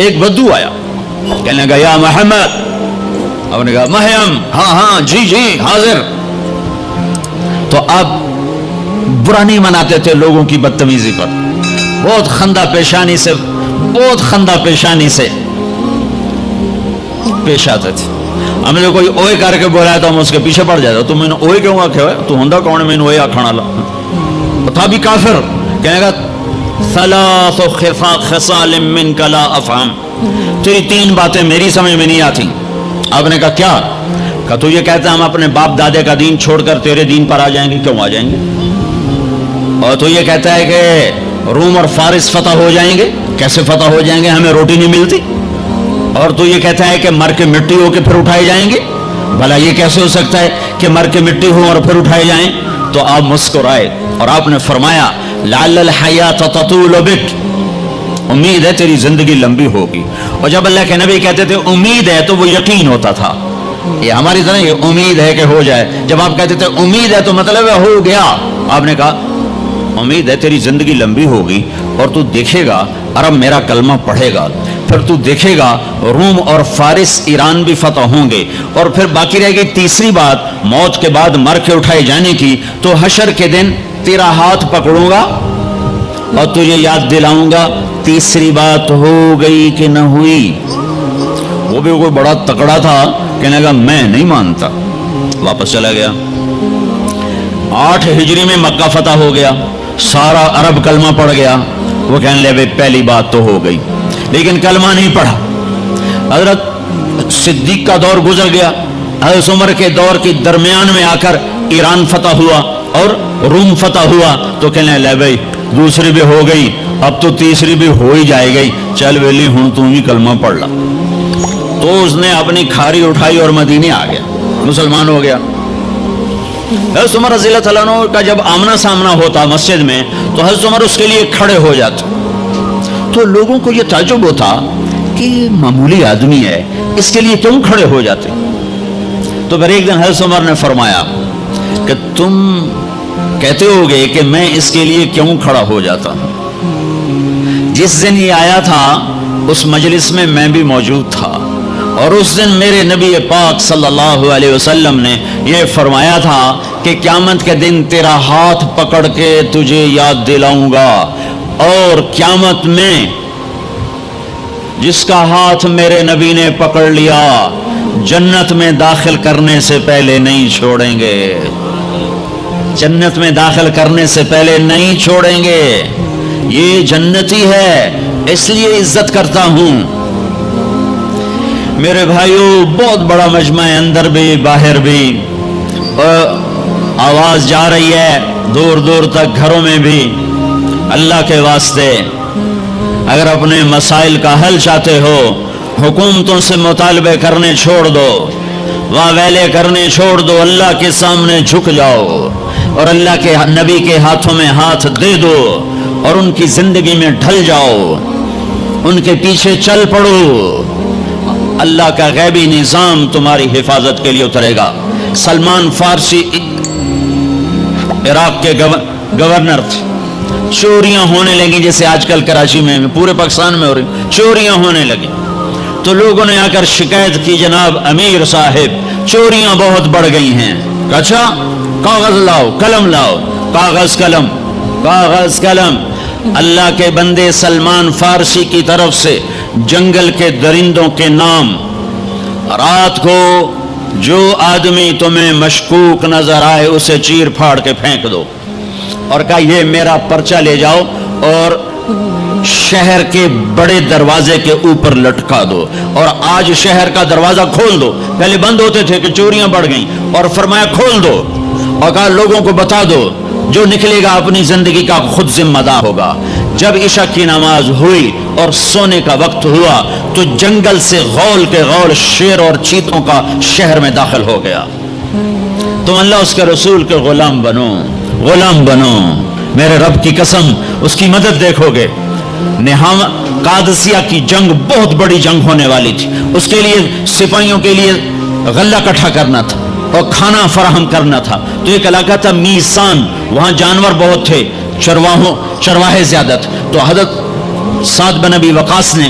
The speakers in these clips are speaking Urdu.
ایک بدو آیا، کہنے لگا یا محمد، آپ نے کہا مہیم، ہاں ہاں جی جی حاضر۔ تو آپ برا نہیں مناتے تھے لوگوں کی بدتمیزی پر، بہت خندہ پیشانی سے پیش آتے تھے۔ ہم نے کوئی اوئے کر کے بولا تو ہم اس کے پیچھے پڑ جاتا، تو میں نے اوئے کیوں آکھے ہوئے، تو ہندہ کون ہے میں نے اوئے آکھانا لا، تھا بھی کافر۔ کہنے گا ثلاث خصال منک لا افہم، تیری 3 باتیں میری سمجھ میں نہیں آتی۔ آپ نے کہا کیا؟ کہا تو یہ کہتا ہے ہم اپنے باپ دادے کا دین چھوڑ کر تیرے دین پر آ جائیں گے، کیوں آ جائیں گے؟ اور تو یہ کہتا ہے کہ روم اور فارس فتح ہو جائیں گے، کیسے فتح ہو جائیں گے، ہمیں روٹی نہیں ملتی۔ اور تو یہ کہتا ہے کہ مر کے مٹی ہو کے پھر اٹھائے جائیں گے، بھلا یہ کیسے ہو سکتا ہے کہ مر کے مٹی ہو اور پھر اٹھائے جائیں؟ تو آپ مسکرائے اور آپ نے فرمایا لعل الحیات تطول بک، امید ہے تیری زندگی لمبی ہوگی۔ اور جب اللہ کے نبی کہتے تھے امید ہے تو وہ یقین ہوتا تھا، یہ ہماری طرح یہ امید ہے کہ ہو جائے، جب آپ کہتے تھے امید ہے تو مطلب ہے ہو گیا۔ آپ نے کہا امید ہے تیری زندگی لمبی ہوگی اور تو دیکھے گا عرب میرا کلمہ پڑھے گا، پھر تو دیکھے گا روم اور فارس ایران بھی فتح ہوں گے، اور پھر باقی رہے گی تیسری بات موت کے بعد مر کے اٹھائے جانے کی، تو حشر کے دن تیرا ہاتھ پکڑوں گا اور تجھے یاد دلاؤں گا تیسری بات ہو گئی کہ نہ ہوئی۔ وہ بھی کوئی بڑا تکڑا تھا، کہنے لگا میں نہیں مانتا، واپس چلا گیا۔ 8 ہجری میں مکہ فتح ہو گیا، سارا عرب کلمہ پڑھ گیا۔ وہ کہنے لگے پہلی بات تو ہو گئی، لیکن کلمہ نہیں پڑھا۔ حضرت صدیق کا دور گزر گیا، حضرت عمر کے دور کے درمیان میں آ کر ایران فتح ہوا اور روم فتح ہوا، تو کہنے لگے بھائی دوسری بھی ہو گئی، اب تو تیسری بھی ہو ہی جائے گی، چل ویلی ہوں تم ہی کلمہ پڑھ لا۔ تو اس نے اپنی کھاری اٹھائی اور مدینے آ گیا، مسلمان ہو گیا۔ حضرت عمر رضی اللہ تعالیٰ عنہ کا جب آمنا سامنا ہوتا مسجد میں تو حضرت عمر اس کے لیے کھڑے ہو جاتے، تو لوگوں کو یہ تعجب ہوتا کہ معمولی آدمی ہے، اس کے لیے کیوں کھڑے ہو جاتے؟ تو پھر ایک دن حضرت عمر نے فرمایا کہ تم کہتے ہوگے کہ میں اس کے لیے کیوں کھڑا ہو جاتا ہوں، جس دن یہ آیا تھا اس مجلس میں میں بھی موجود تھا، اور اس دن میرے نبی پاک صلی اللہ علیہ وسلم نے یہ فرمایا تھا کہ قیامت کے دن تیرا ہاتھ پکڑ کے تجھے یاد دلاؤں گا، اور قیامت میں جس کا ہاتھ میرے نبی نے پکڑ لیا جنت میں داخل کرنے سے پہلے نہیں چھوڑیں گے، جنت میں داخل کرنے سے پہلے نہیں چھوڑیں گے۔ یہ جنتی ہے اس لیے عزت کرتا ہوں۔ میرے بھائیوں بہت بڑا مجمع ہے، اندر بھی باہر بھی، آواز جا رہی ہے دور دور تک گھروں میں بھی۔ اللہ کے واسطے اگر اپنے مسائل کا حل چاہتے ہو حکومتوں سے مطالبے کرنے چھوڑ دو، واویلے کرنے چھوڑ دو، اللہ کے سامنے جھک جاؤ اور اللہ کے نبی کے ہاتھوں میں ہاتھ دے دو اور ان کی زندگی میں ڈھل جاؤ، ان کے پیچھے چل پڑو، اللہ کا غیبی نظام تمہاری حفاظت کے لیے اترے گا۔ سلمان فارسی عراق کے گورنر تھے، چوریاں ہونے لگیں جیسے آج کل کراچی میں پورے پاکستان میں ہو رہی، چوریاں ہونے لگیں تو لوگوں نے آ کر شکایت کی جناب امیر صاحب چوریاں بہت بڑھ گئی ہیں۔ اچھا کاغذ لاؤ قلم لاؤ، کاغذ قلم کاغذ قلم۔ اللہ کے بندے سلمان فارسی کی طرف سے جنگل کے درندوں کے نام، رات کو جو آدمی تمہیں مشکوک نظر آئے اسے چیر پھاڑ کے پھینک دو، اور کہا یہ میرا پرچہ لے جاؤ اور شہر کے بڑے دروازے کے اوپر لٹکا دو، اور آج شہر کا دروازہ کھول دو، پہلے بند ہوتے تھے کہ چوریاں بڑھ گئیں، اور فرمایا کھول دو، اور کہا لوگوں کو بتا دو جو نکلے گا اپنی زندگی کا خود ذمہ دار ہوگا۔ جب عشاء کی نماز ہوئی اور سونے کا وقت ہوا تو جنگل سے غول کے غول شیر اور چیتوں کا شہر میں داخل ہو گیا۔ تم اللہ اس کے رسول کے غلام بنو، غلام بنو، میرے رب کی قسم اس کی مدد دیکھو گے۔ قادسیہ کی جنگ بہت بڑی جنگ ہونے والی تھی، اس کے لیے سپاہیوں کے لیے غلہ اکٹھا کرنا تھا اور کھانا فراہم کرنا تھا۔ تو ایک علاقہ تھا میسان، وہاں جانور بہت تھے، چرواہے زیادہ تھے۔ تو حضرت سعد بن ابی وقاص نے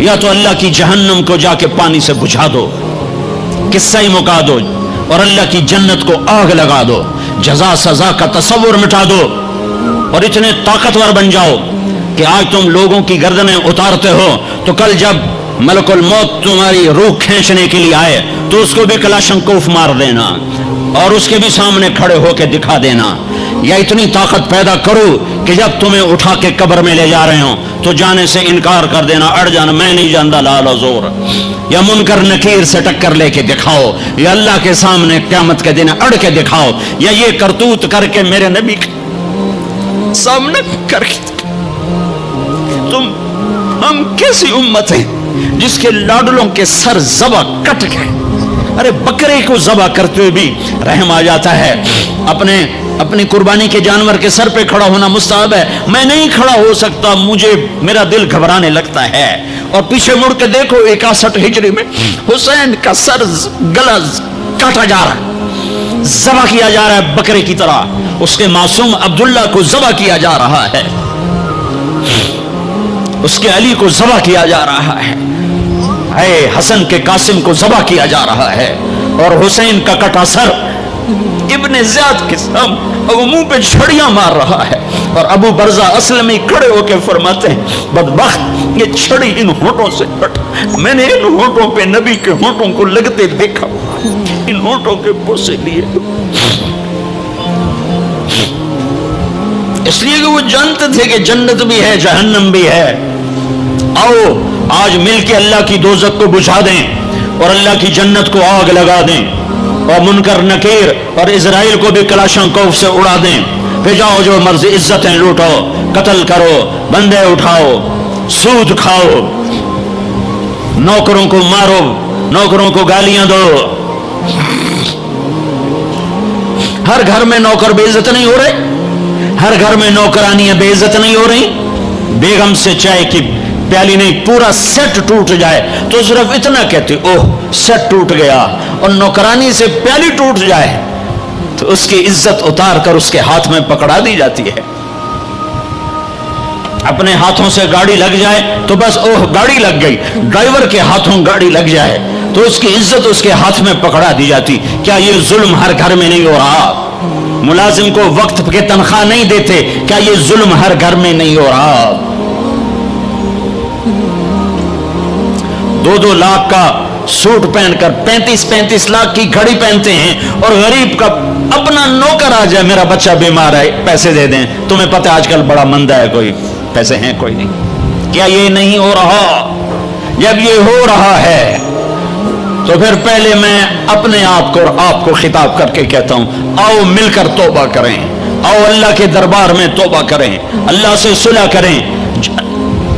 یا تو اللہ کی جہنم کو جا کے پانی سے بجھا دو، قصہ ہی مکا دو، اور اللہ کی جنت کو آگ لگا دو، جزا سزا کا تصور مٹا دو، اور اتنے طاقتور بن جاؤ کہ آج تم لوگوں کی گردنیں اتارتے ہو تو کل جب ملک الموت تمہاری روح کھینچنے کے لیے آئے تو اس کو بھی کلاشنکوف مار دینا اور اس کے بھی سامنے کھڑے ہو کے دکھا دینا، یا اتنی طاقت پیدا کرو کہ جب تمہیں اٹھا کے قبر میں لے جا رہے ہوں تو جانے سے انکار کر دینا، اڑ جانا، میں نہیں جانتا لال حضور، یا منکر نکیر سے ٹکر لے کے دکھاؤ، یا اللہ کے سامنے قیامت کے دن اڑ کے دکھاؤ، یا یہ کرتوت کر کے میرے نبی سامنے کر کے ہم کیسی امت ہیں جس کے لاڈلوں کے سر ذبح کٹ گئے؟ ارے بکرے کو ذبح کرتے ہوئے بھی رحم آ جاتا ہے۔ اپنی قربانی کے جانور کے سر پہ کھڑا ہونا مستحب ہے، میں نہیں کھڑا ہو سکتا، مجھے میرا دل گھبرانے لگتا ہے، اور پیچھے مڑ کے دیکھو 61 ہجری میں حسین کا سر گلا کاٹا جا رہا ہے، ذبح کیا جا رہا ہے بکرے کی طرح، اس کے معصوم عبداللہ کو ذبح کیا جا رہا ہے، اس کے علی کو ذبح کیا جا رہا ہے، اے حسن کے قاسم کو ذبح کیا جا رہا ہے، اور حسین کا کٹا سر ابن زیاد کے سامنے وہ منہ پہ چھڑیاں مار رہا ہے، اور ابو برزہ اسلمی کھڑے ہو کے فرماتے ہیں بدبخت یہ چھڑی ان ہونٹوں سے ہٹ، میں نے ان ہونٹوں پہ نبی کے ہونٹوں کو لگتے دیکھا، ان ہونٹوں کے بوسے لیے، اس لیے کہ وہ جانتے تھے کہ جنت بھی ہے جہنم بھی ہے۔ آؤ آج مل کے اللہ کی دوزخ کو بجھا دیں اور اللہ کی جنت کو آگ لگا دیں، اور منکر نکیر اور اسرائیل کو بھی کلاشنکوف سے اڑا دیں، پھر جاؤ جو مرضی عزتیں لوٹو، قتل کرو، بندے اٹھاؤ، سود کھاؤ، نوکروں کو مارو، نوکروں کو گالیاں دو۔ ہر گھر میں نوکر بے عزت نہیں ہو رہے، ہر گھر میں نوکرانیاں بے عزت نہیں ہو رہی، بیگم سے چائے کی پیالی نہیں پورا سیٹ ٹوٹ جائے تو صرف اتنا کہتے اوہ سیٹ ٹوٹ گیا، اور نوکرانی سے پیالی ٹوٹ جائے تو اس کی عزت اتار کر اس کے ہاتھ میں پکڑا دی جاتی ہے۔ اپنے ہاتھوں سے گاڑی لگ جائے تو بس اوہ گاڑی لگ گئی، ڈرائیور کے ہاتھوں گاڑی لگ جائے تو اس کی عزت اس کے ہاتھ میں پکڑا دی جاتی۔ کیا یہ ظلم ہر گھر میں نہیں ہو رہا؟ ملازم کو وقت کے تنخواہ نہیں دیتے، کیا یہ ظلم ہر گھر میں نہیں ہو رہا؟ 2-2 لاکھ کا سوٹ پہن کر 35-35 لاکھ کی گھڑی پہنتے ہیں، اور غریب کا اپنا نوکر آ جائے میرا بچہ بیمار ہے پیسے دے دیں، تمہیں پتہ آج کل بڑا مندہ ہے، کوئی پیسے ہیں کوئی نہیں۔ کیا یہ نہیں ہو رہا؟ جب یہ ہو رہا ہے تو پھر پہلے میں اپنے آپ کو اور آپ کو خطاب کر کے کہتا ہوں آؤ مل کر توبہ کریں، آؤ اللہ کے دربار میں توبہ کریں، اللہ سے صلح کریں،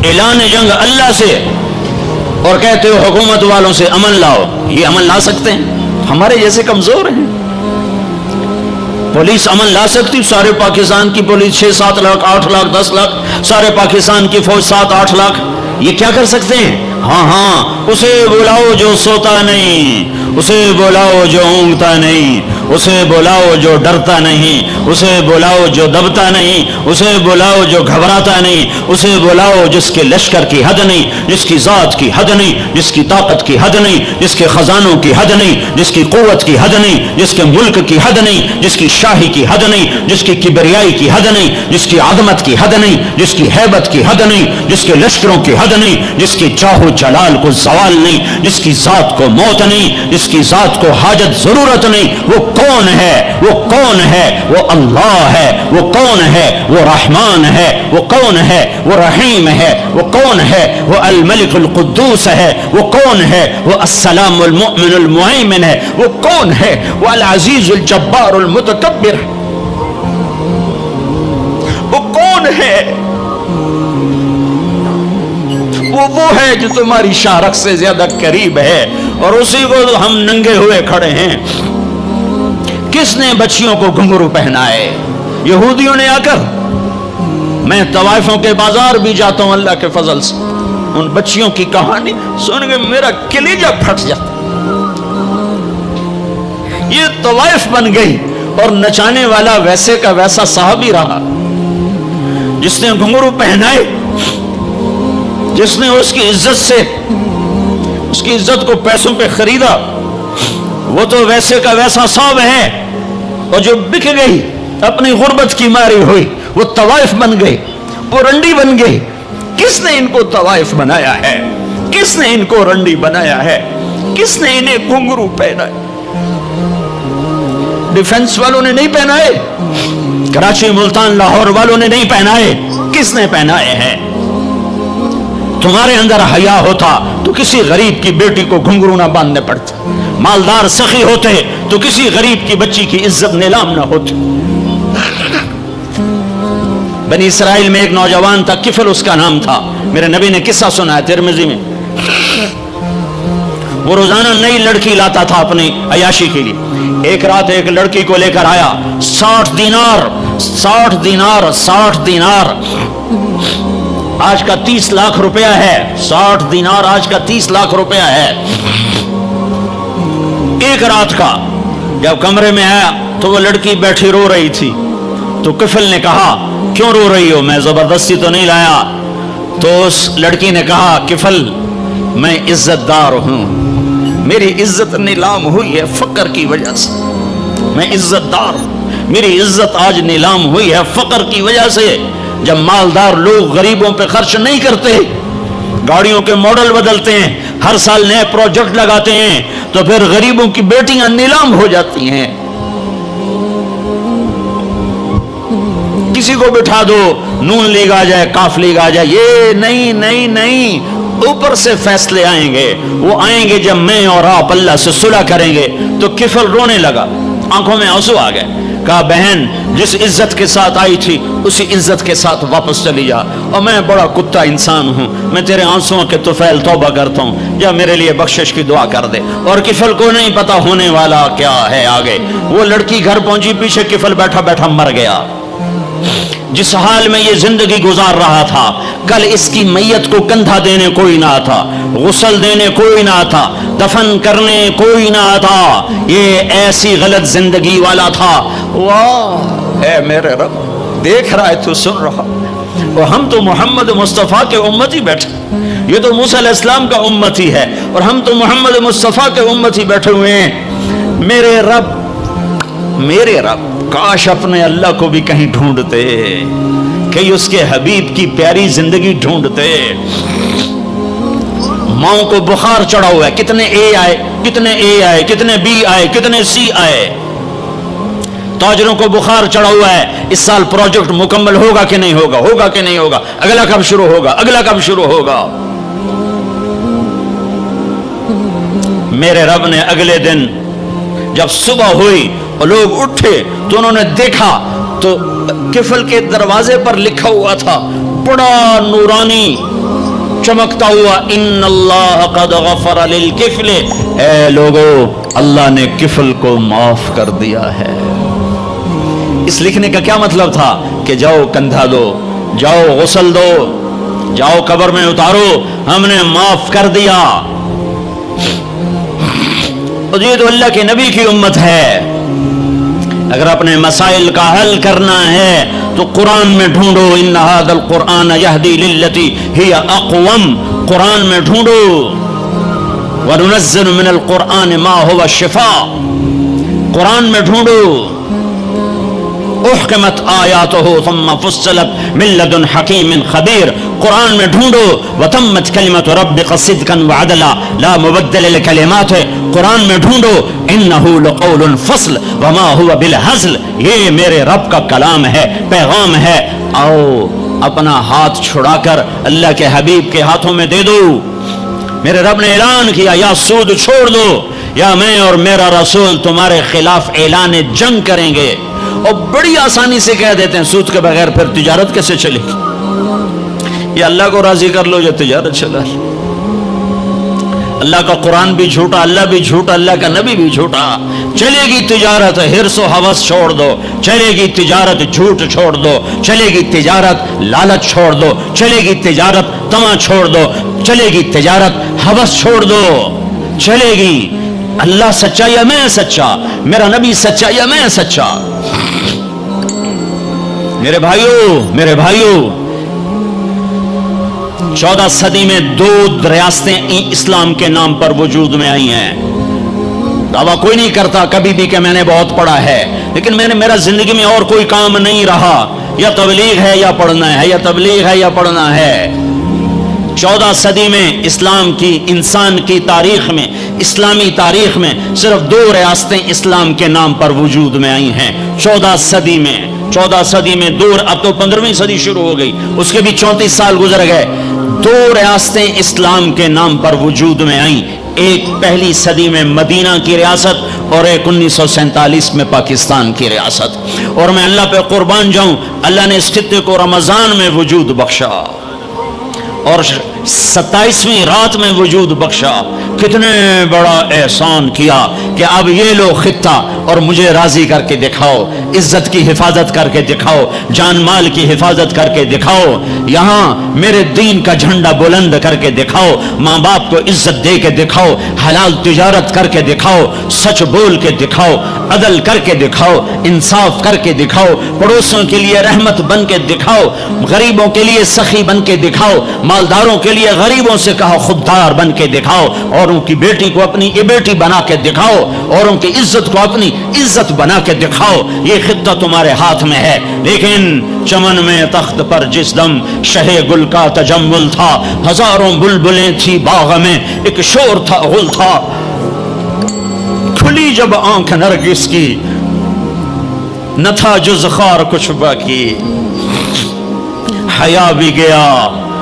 اعلان جنگ اللہ سے، اور کہتے ہو حکومت والوں سے امن لاؤ، یہ امن لا سکتے ہیں؟ ہمارے جیسے کمزور ہیں۔ پولیس امن لا سکتی؟ سارے پاکستان کی پولیس 6-7 لاکھ 8 لاکھ 10 لاکھ، سارے پاکستان کی فوج 7-8 لاکھ، یہ کیا کر سکتے ہیں؟ ہاں اسے بلاؤ جو سوتا نہیں، اسے بلاؤ جو اونگتا نہیں، اسے بلاؤ جو ڈرتا نہیں، اسے بلاؤ جو دبتا نہیں، اسے بلاؤ جو گھبراتا نہیں، اسے بلاؤ جس کے لشکر کی حد نہیں، جس کی ذات کی حد نہیں، جس کی طاقت کی حد نہیں، جس کے خزانوں کی حد نہیں، جس کی قوت کی حد نہیں، جس کے ملک کی حد نہیں، جس کی شاہی کی حد نہیں، جس کی کبریائی کی حد نہیں، جس کی عظمت کی حد نہیں، جس کی ہیبت کی حد نہیں، جس کے لشکروں کی حد نہیں، جس کی جاہ و جلال کو زوال نہیں، جس کی ذات کو موت نہیں، جس کی ذات کو حاجت ضرورت نہیں، وہ کون ہے؟ وہ کون ہے؟ وہ اللہ ہے۔ وہ کون ہے؟ وہ رحمان ہے۔ وہ کون ہے؟ وہ رحیم ہے۔ وہ کون ہے؟ وہ الملک القدوس ہے۔ وہ کون ہے؟ وہ السلام المؤمن المہیمن ہے۔ وہ کون ہے؟ وہ العزیز الجبار المتکبر ہے۔ وہ کون ہے؟ وہ ہے جو تمہاری شارق سے زیادہ قریب ہے، اور اسی کو ہم ننگے ہوئے کھڑے ہیں۔ کس نے بچیوں کو گھنگرو پہنائے؟ یہودیوں نے آ کر۔ میں طوائفوں کے بازار بھی جاتا ہوں اللہ کے فضل سے، ان بچیوں کی کہانی سن کے میرا کلیجہ پھٹ جاتا۔ یہ طوائف بن گئی، اور نچانے والا ویسے کا ویسا صحابی رہا جس نے گھنگرو پہنائے، جس نے اس کی عزت سے اس کی عزت کو پیسوں پہ خریدا وہ تو ویسے کا ویسا صاحب ہے، اور جو بک گئی اپنی غربت کی ماری ہوئی وہ طوائف بن گئی، وہ رنڈی بن گئی۔ کس نے ان کو طوائف بنایا ہے؟ کس نے ان کو رنڈی بنایا ہے؟ کس نے انہیں گھنگرو پہنائے؟ ڈیفنس والوں نے نہیں پہنائے، کراچی ملتان لاہور والوں نے نہیں پہنائے، کس نے پہنائے ہیں؟ تمہارے اندر حیا ہوتا تو کسی غریب کی بیٹی کو گھنگرو نہ باندھنے پڑتے، مالدار سخی ہوتے تو کسی غریب کی بچی کی عزت نیلام نہ ہوتی۔ بنی اسرائیل میں ایک نوجوان تھا، کفل اس کا نام تھا، میرے نبی نے قصہ سنا ہے ترمذی میں۔ وہ روزانہ نئی لڑکی لاتا تھا اپنی عیاشی کے لیے۔ ایک رات ایک لڑکی کو لے کر آیا، 60 دینار آج کا 30 لاکھ روپیہ ہے، 60 دینار آج کا 30 لاکھ روپیہ ہے ایک رات کا۔ جب کمرے میں آیا تو وہ لڑکی بیٹھی رو رہی تھی، تو کفل نے کہا کیوں رو رہی ہو؟ میں زبردستی تو نہیں لایا۔ تو اس لڑکی نے کہا کفل میں عزت دار ہوں، میری عزت نیلام ہوئی ہے فقر کی وجہ سے، میں عزت دار ہوں، میری عزت آج نیلام ہوئی ہے فقر کی وجہ سے۔ جب مالدار لوگ غریبوں پہ خرچ نہیں کرتے، گاڑیوں کے ماڈل بدلتے ہیں، ہر سال نئے پروجیکٹ لگاتے ہیں، تو پھر غریبوں کی بیٹیاں نیلام ہو جاتی ہیں۔ کسی کو بٹھا دو، نون لیگ آ جائے، کاف لیگ آ جائے، یہ نہیں، اوپر سے فیصلے آئیں گے۔ وہ آئیں گے جب میں اور آپ اللہ سے صلح کریں گے۔ تو کفل رونے لگا، آنکھوں میں آنسو آ گئے۔ کہا بہن جس عزت کے ساتھ آئی تھی اسی عزت کے ساتھ واپس چلی جا، اور میں بڑا کتا انسان ہوں، میں تیرے آنسوؤں کے طفیل توبہ کرتا ہوں، یا میرے لیے بخشش کی دعا کر دے۔ اور کفل کو نہیں پتا ہونے والا کیا ہے آگے۔ وہ لڑکی گھر پہنچی، پیچھے کفل بیٹھا بیٹھا مر گیا۔ جس حال میں یہ زندگی گزار رہا تھا، کل اس کی میت کو کندھا دینے کوئی نہ تھا، غسل دینے کوئی نہ تھا، دفن کرنے کوئی نہ تھا۔ یہ ایسی غلط زندگی والا تھا۔ واہ اے میرے رب، دیکھ رہا ہے تو سن رہا، اور ہم تو محمد مصطفیٰ کے امتی بیٹھے، یہ تو موسیٰ علیہ السلام کا امتی ہے، اور ہم تو محمد مصطفیٰ کے امتی بیٹھے ہوئے ہیں۔ میرے رب کاش اپنے اللہ کو بھی کہیں ڈھونڈتے، کہیں اس کے حبیب کی پیاری زندگی ڈھونڈتے۔ ماؤں کو بخار چڑھا ہوا ہے، کتنے اے آئے، کتنے بی آئے، کتنے سی آئے۔ تاجروں کو بخار چڑھا ہوا ہے، اس سال پروجیکٹ مکمل ہوگا کہ نہیں ہوگا، اگلا کب شروع ہوگا۔ میرے رب نے اگلے دن جب صبح ہوئی اور لوگ اٹھے تو انہوں نے دیکھا تو کفل کے دروازے پر لکھا ہوا تھا بڑا نورانی چمکتا ہوا، ان اللہ قد غفر للکفل، اے لوگو اللہ نے کفل کو معاف کر دیا ہے۔ اس لکھنے کا کیا مطلب تھا کہ جاؤ کندھا دو، جاؤ غسل دو، جاؤ قبر میں اتارو، ہم نے معاف کر دیا۔ یہ تو اللہ کے نبی کی امت ہے۔ اگر اپنے مسائل کا حل کرنا ہے تو قرآن میں ڈھونڈو، ان ھذا القرآن یہدی للتی ہی اقوم، قرآن میں ڈھونڈو۔ وننزل من القرآن ما هو شفاء، قرآن میں ڈھونڈو۔ احکمت آیاتہ ثم فصلت من لدن حکیم خبیر، قرآن میں ڈھونڈو۔ وتمت کلمت ربک صدقا وعدلا لا مبدل لکلماتہ، قرآن میں ڈھونڈو۔ انہ لقول فصل وما هو بالہزل، یہ میرے رب کا کلام ہے، پیغام ہے۔ آؤ اپنا ہاتھ چھڑا کر اللہ کے حبیب کے ہاتھوں میں دے دو۔ میرے رب نے اعلان کیا یا سود چھوڑ دو یا میں اور میرا رسول تمہارے خلاف اعلان جنگ کریں گے۔ اور بڑی آسانی سے کہہ دیتے ہیں سود کے بغیر پھر تجارت کیسے چلے گی؟ یا اللہ کو راضی کر لو یا تجارت چلا لو۔ اللہ کا قرآن بھی جھوٹا، اللہ بھی جھوٹا، اللہ کا نبی بھی جھوٹا۔ چلے گی تجارت حرص و ہوس چھوڑ دو، چلے گی تجارت جھوٹ چھوڑ دو، چلے گی تجارت لالچ چھوڑ دو، چلے گی تجارت طمع چھوڑ دو، چلے گی تجارت ہوس چھوڑ دو، چلے گی۔ اللہ سچا یا میں سچا، میرا نبی سچا یا میں سچا۔ میرے بھائیوں 14 صدی میں 2 ریاستیں اسلام کے نام پر وجود میں آئی ہیں. دعویٰ کوئی نہیں کرتا کبھی بھی کہ میں نے بہت پڑھا ہے، لیکن میرا زندگی میں اور کوئی کام نہیں رہا، یا تبلیغ ہے یا پڑھنا ہے، یا تبلیغ ہے یا پڑھنا ہے. 14 صدی میں اسلام کی، انسان کی تاریخ میں، اسلامی تاریخ میں صرف 2 ریاستیں اسلام کے نام پر وجود میں آئی ہیں 14 صدی میں. 14 صدی میں 2، اب تو 15ویں صدی شروع ہو گئی، اس کے بھی 34 سال گزر گئے. 2 ریاستیں اسلام کے نام پر وجود میں آئیں، ایک پہلی صدی میں مدینہ کی ریاست اور ایک 1947 میں پاکستان کی ریاست. اور میں اللہ پہ قربان جاؤں، اللہ نے اس خطے کو رمضان میں وجود بخشا اور 27ویں رات میں وجود بخشا. کتنے بڑا احسان کیا کہ اب یہ لو خطہ اور مجھے راضی کر کے دکھاؤ، عزت کی حفاظت کر کے دکھاؤ، جان مال کی حفاظت کر کے دکھاؤ، یہاں میرے دین کا جھنڈا بلند کر کے دکھاؤ، ماں باپ کو عزت دے کے دکھاؤ، حلال تجارت کر کے دکھاؤ، سچ بول کے دکھاؤ، عدل کر کے دکھاؤ، انصاف کر کے دکھاؤ، پڑوسیوں کے لیے رحمت بن کے دکھاؤ، غریبوں کے لیے سخی بن کے دکھاؤ، مالداروں کے لیے غریبوں سے کہا خوددار بن کے دکھاؤ، اوروں کی بیٹی کو اپنی بیٹی بنا کے دکھاؤ، اوروں کی عزت کو اپنی عزت بنا کے دکھاؤ. یہ خطہ تمہارے ہاتھ میں ہے. لیکن چمن میں تخت پر جس دم شہ گل کا تجمل تھا، ہزاروں بلبلیں تھی باغ میں، ایک شور تھا غل تھا. کھلی جب آنکھ نرگس کی، نہ تھا جز خار کچھ باقی. حیا بھی گیا،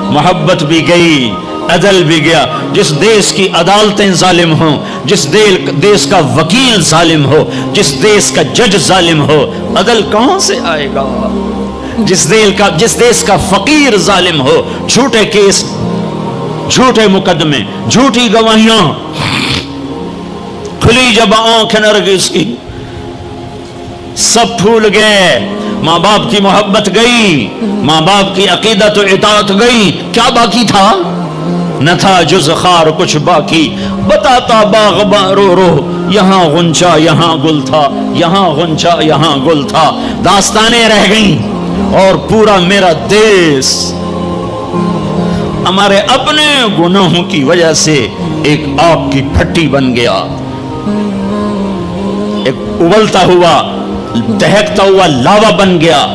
محبت بھی گئی، عدل بھی گیا. جس دیس کی عدالتیں ظالم ہوں، جس دیس کا وکیل ظالم ہو، جس دیس کا جج ظالم ہو، عدل کہاں سے آئے گا؟ جس دیس کا فقیر ظالم ہو، جھوٹے کیس، جھوٹے مقدمے، جھوٹی گواہیاں. کھلی جب آنکھ نرگس کی، سب پھول گئے. ماں باپ کی محبت گئی، ماں باپ کی عقیدت و اطاعت گئی. کیا باقی تھا؟ نہ تھا جز خار کچھ باقی. بتاتا باغباں رو رو، یہاں غنچہ یہاں گل تھا، یہاں غنچہ یہاں گل تھا. داستانیں رہ گئیں اور پورا میرا دیس ہمارے اپنے گناہوں کی وجہ سے ایک آگ کی پھٹی بن گیا، ایک ابلتا ہوا، دہکتا ہوا لاوا بن گیا.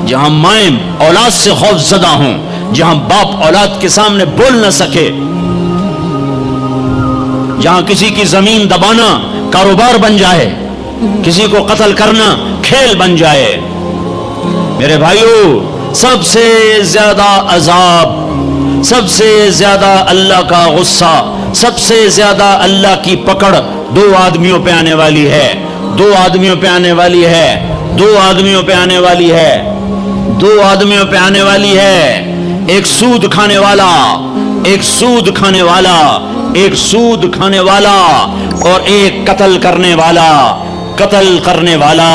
جہاں مائیں اولاد سے خوف زدہ ہوں، جہاں باپ اولاد کے سامنے بول نہ سکے، جہاں کسی کی زمین دبانا کاروبار بن جائے، کسی کو قتل کرنا کھیل بن جائے. میرے بھائیو، سب سے زیادہ عذاب، سب سے زیادہ اللہ کا غصہ، سب سے زیادہ اللہ کی پکڑ 2 آدمیوں پہ آنے والی ہے. 2 آدمیوں پہ آنے والی ہے. 2 آدمیوں پہ آنے والی ہے. 2 آدمیوں پہ آنے والی ہے. ایک سود کھانے والا، ایک سود کھانے والا، ایک سود کھانے والا، اور ایک قتل کرنے والا، قتل کرنے والا،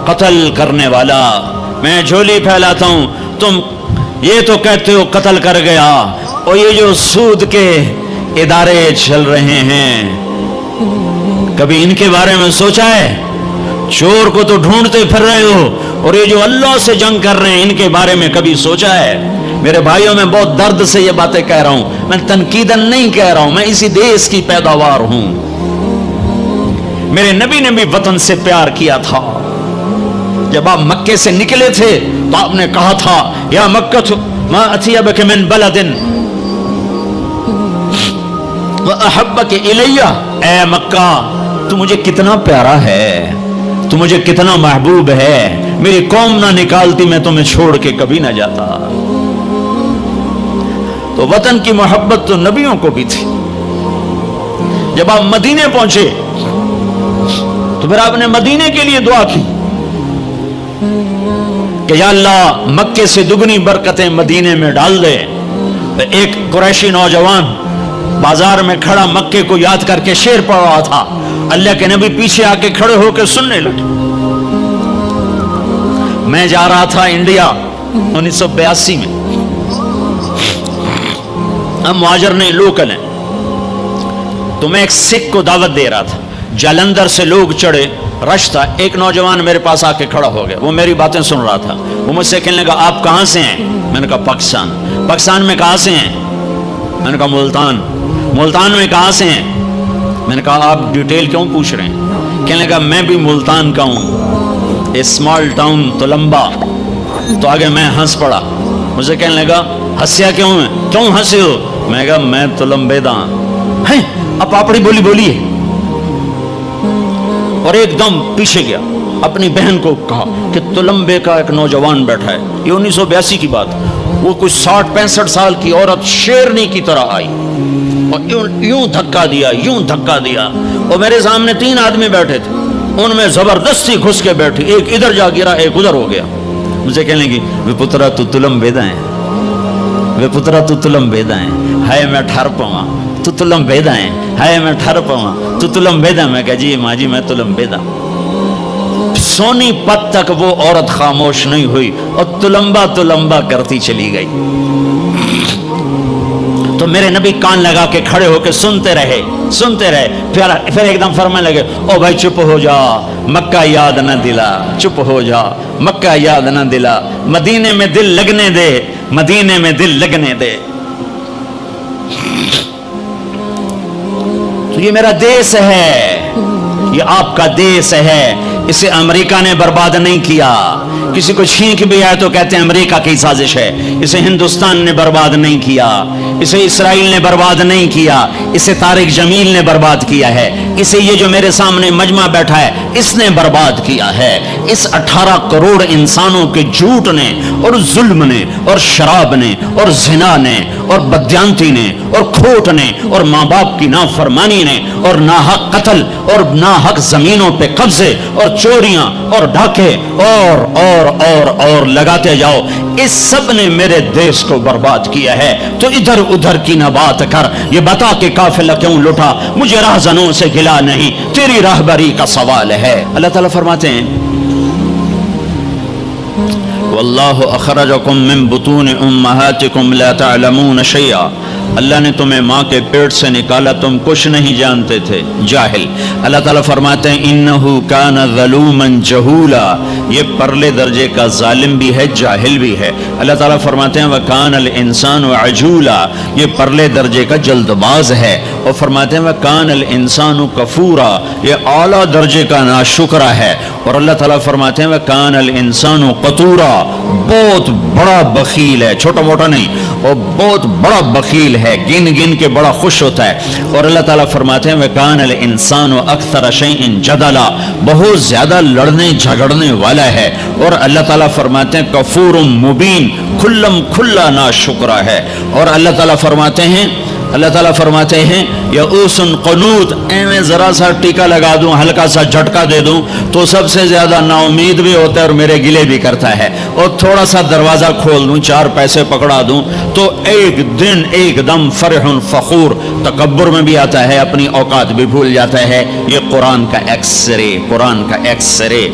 قتل کرنے والا. میں جھولی پھیلاتا ہوں، تم یہ تو کہتے ہو قتل کر گیا، اور یہ جو سود کے ادارے چل رہے ہیں، کبھی ان کے بارے میں سوچا ہے؟ چور کو تو ڈھونڈتے پھر رہے ہو، اور یہ جو اللہ سے جنگ کر رہے ہیں، ان کے بارے میں کبھی سوچا ہے؟ میرے بھائیوں، میں بہت درد سے یہ باتیں کہہ رہا ہوں، میں تنقیداً نہیں کہہ رہا ہوں، میں اسی دیس کی پیداوار ہوں. میرے نبی نے بھی وطن سے پیار کیا تھا. جب آپ مکے سے نکلے تھے تو آپ نے کہا تھا، یا مکہ ما اطیبک من بلد واحبک الی. اے مکہ، تو مجھے کتنا پیارا ہے، تو مجھے کتنا محبوب ہے، میری قوم نہ نکالتی میں تمہیں چھوڑ کے کبھی نہ جاتا. تو وطن کی محبت تو نبیوں کو بھی تھی. جب آپ مدینے پہنچے تو پھر آپ نے مدینے کے لیے دعا کی کہ یا اللہ مکے سے دگنی برکتیں مدینے میں ڈال دے. ایک قریشی نوجوان بازار میں کھڑا مکے کو یاد کر کے شعر پڑھ رہا تھا. اللہ کے نبی پیچھے آ کے کھڑے ہو کے سننے لگے. میں جا رہا تھا انڈیا 1982 میں. ہم مہاجر نہیں، لوکل ہیں. تو میں ایک سکھ کو دعوت دے رہا تھا. جلندھر سے لوگ چڑھے، رش تھا. ایک نوجوان میرے پاس آ کے کھڑا ہو گیا. وہ میری باتیں سن رہا تھا. وہ مجھ سے کہنے لگا آپ کہاں سے ہیں؟ میں نے کہا پاکستان. پاکستان میں کہاں سے ہیں؟ میں نے کہا ملتان۔ ملتان میں کہاں سے ہیں؟ میں نے کہا آپ ڈیٹیل کیوں پوچھ رہے ہیں؟ کہنے لگا میں بھی ملتان کا ہوں، اسمال ٹاؤن تلمبا۔ تو آگے میں ہنس پڑا، مجھے کہنے لگا ہنسیا کیوں ہے، کیوں ہنسے ہو؟ میں نے کہا میں تلمبیدا ہیں۔ اب پاپڑی بولی بولی ہے، اور ایک دم پیچھے گیا، اپنی بہن کو کہا کہ تلمبے کا ایک نوجوان بیٹھا ہے، یہ 1982 کی بات، وہ کچھ 60-65 سال کی عورت شیرنی کی طرح آئی اور یوں دھکا دیا، یوں دھکا دیا، اور میرے سامنے 3 آدمی بیٹھے تھے، ان میں زبردستی گھس کے بیٹھی، ایک ادھر جا گرا، ایک ادھر ہو گیا۔ مجھے کہنے لگی وے پترا تو تلمبیدا ہیں، وے پترا تو تلمبیدا ہیں، ہائے میں ٹھر پواں تو تلمبیدا ہیں، ہائے میں ٹھر پواں تو تلمبیدا۔ میں کہا جی ماں جی میں تلمبیدا۔ سونی پت تک وہ عورت خاموش نہیں ہوئی اور تلمبا تلمبا کرتی چلی گئی۔ تو میرے نبی کان لگا کے کھڑے ہو کے سنتے رہے، سنتے رہے، پھر ایک دم فرمانے لگے او بھائی چپ ہو جا، مکہ یاد نہ دلا، چپ ہو جا، مکہ یاد نہ دلا، مدینے میں دل لگنے دے، مدینے میں دل لگنے دے۔ تو یہ میرا دیس ہے، یہ آپ کا دیس ہے، اسے امریکہ نے برباد نہیں کیا۔ کسی کو چھینک بھی آئے تو کہتے ہیں امریکہ کی سازش ہے۔ اسے ہندوستان نے برباد نہیں کیا، اسے اسرائیل نے برباد نہیں کیا، اسے طارق جمیل نے برباد کیا ہے، اسے یہ جو میرے سامنے مجمع بیٹھا ہے اس نے برباد کیا ہے۔ اس 18 کروڑ انسانوں کے جھوٹ نے اور ظلم نے اور شراب نے اور زنا نے اور بدیانتی نے اور کھوٹ نے اور ماں باپ کی نافرمانی نے اور ناحق قتل اور ناحق زمینوں پہ قبضے اور چوریاں اور ڈھاکے اور لگاتے جاؤ، اس سب نے میرے دیس کو برباد کیا ہے۔ تو ادھر ادھر کی نہ بات کر، یہ بتا کہ قافلہ کیوں لٹا، مجھے راہزنوں سے گلا نہیں، تیری راہبری کا سوال ہے۔ اللہ تعالیٰ فرماتے ہیں واللہ اخرجکم من بطون امہاتکم لا تعلمون شیئا، اللہ نے تمہیں ماں کے پیٹ سے نکالا، تم کچھ نہیں جانتے تھے، جاہل۔ اللہ تعالیٰ فرماتے ہیں انہو کان ظلوما جہولا، یہ پرلے درجے کا ظالم بھی ہے، جاہل بھی ہے۔ اللہ تعالیٰ فرماتے ہیں وکان الانسان عجولا، یہ پرلے درجے کا جلد باز ہے، اور فرماتے ہیں وکان الانسان کفورا، یہ اعلیٰ درجے کا ناشکرہ ہے، اور اللہ تعالیٰ فرماتے ہیں وکان الانسان قتورا، بہت بڑا بخیل ہے، چھوٹا موٹا نہیں، اور بہت بڑا بخیل ہے، گن گن کے بڑا خوش ہوتا ہے۔ اور اللہ تعالیٰ فرماتے ہیں وَكَانَ الْإِنسَانُ أَكْثَرَ شَيْءٍ جَدَلًا، بہت زیادہ لڑنے جھگڑنے والا ہے۔ اور اللہ تعالیٰ فرماتے ہیں کفور مبین، کھلم کھلا ناشکرہ ہے۔ اور اللہ تعالیٰ فرماتے ہیں یئوس قنوط، میں ذرا سا ٹیکا لگا دوں، ہلکا سا جھٹکا دے دوں تو سب سے زیادہ نا امید بھی ہوتا ہے اور میرے گلے بھی کرتا ہے، اور تھوڑا سا دروازہ کھول دوں، 4 پیسے پکڑا دوں تو ایک دم فرح فخور، تکبر میں بھی آتا ہے، اپنی اوقات بھی بھول جاتا ہے۔ یہ قرآن کا ایکس رے۔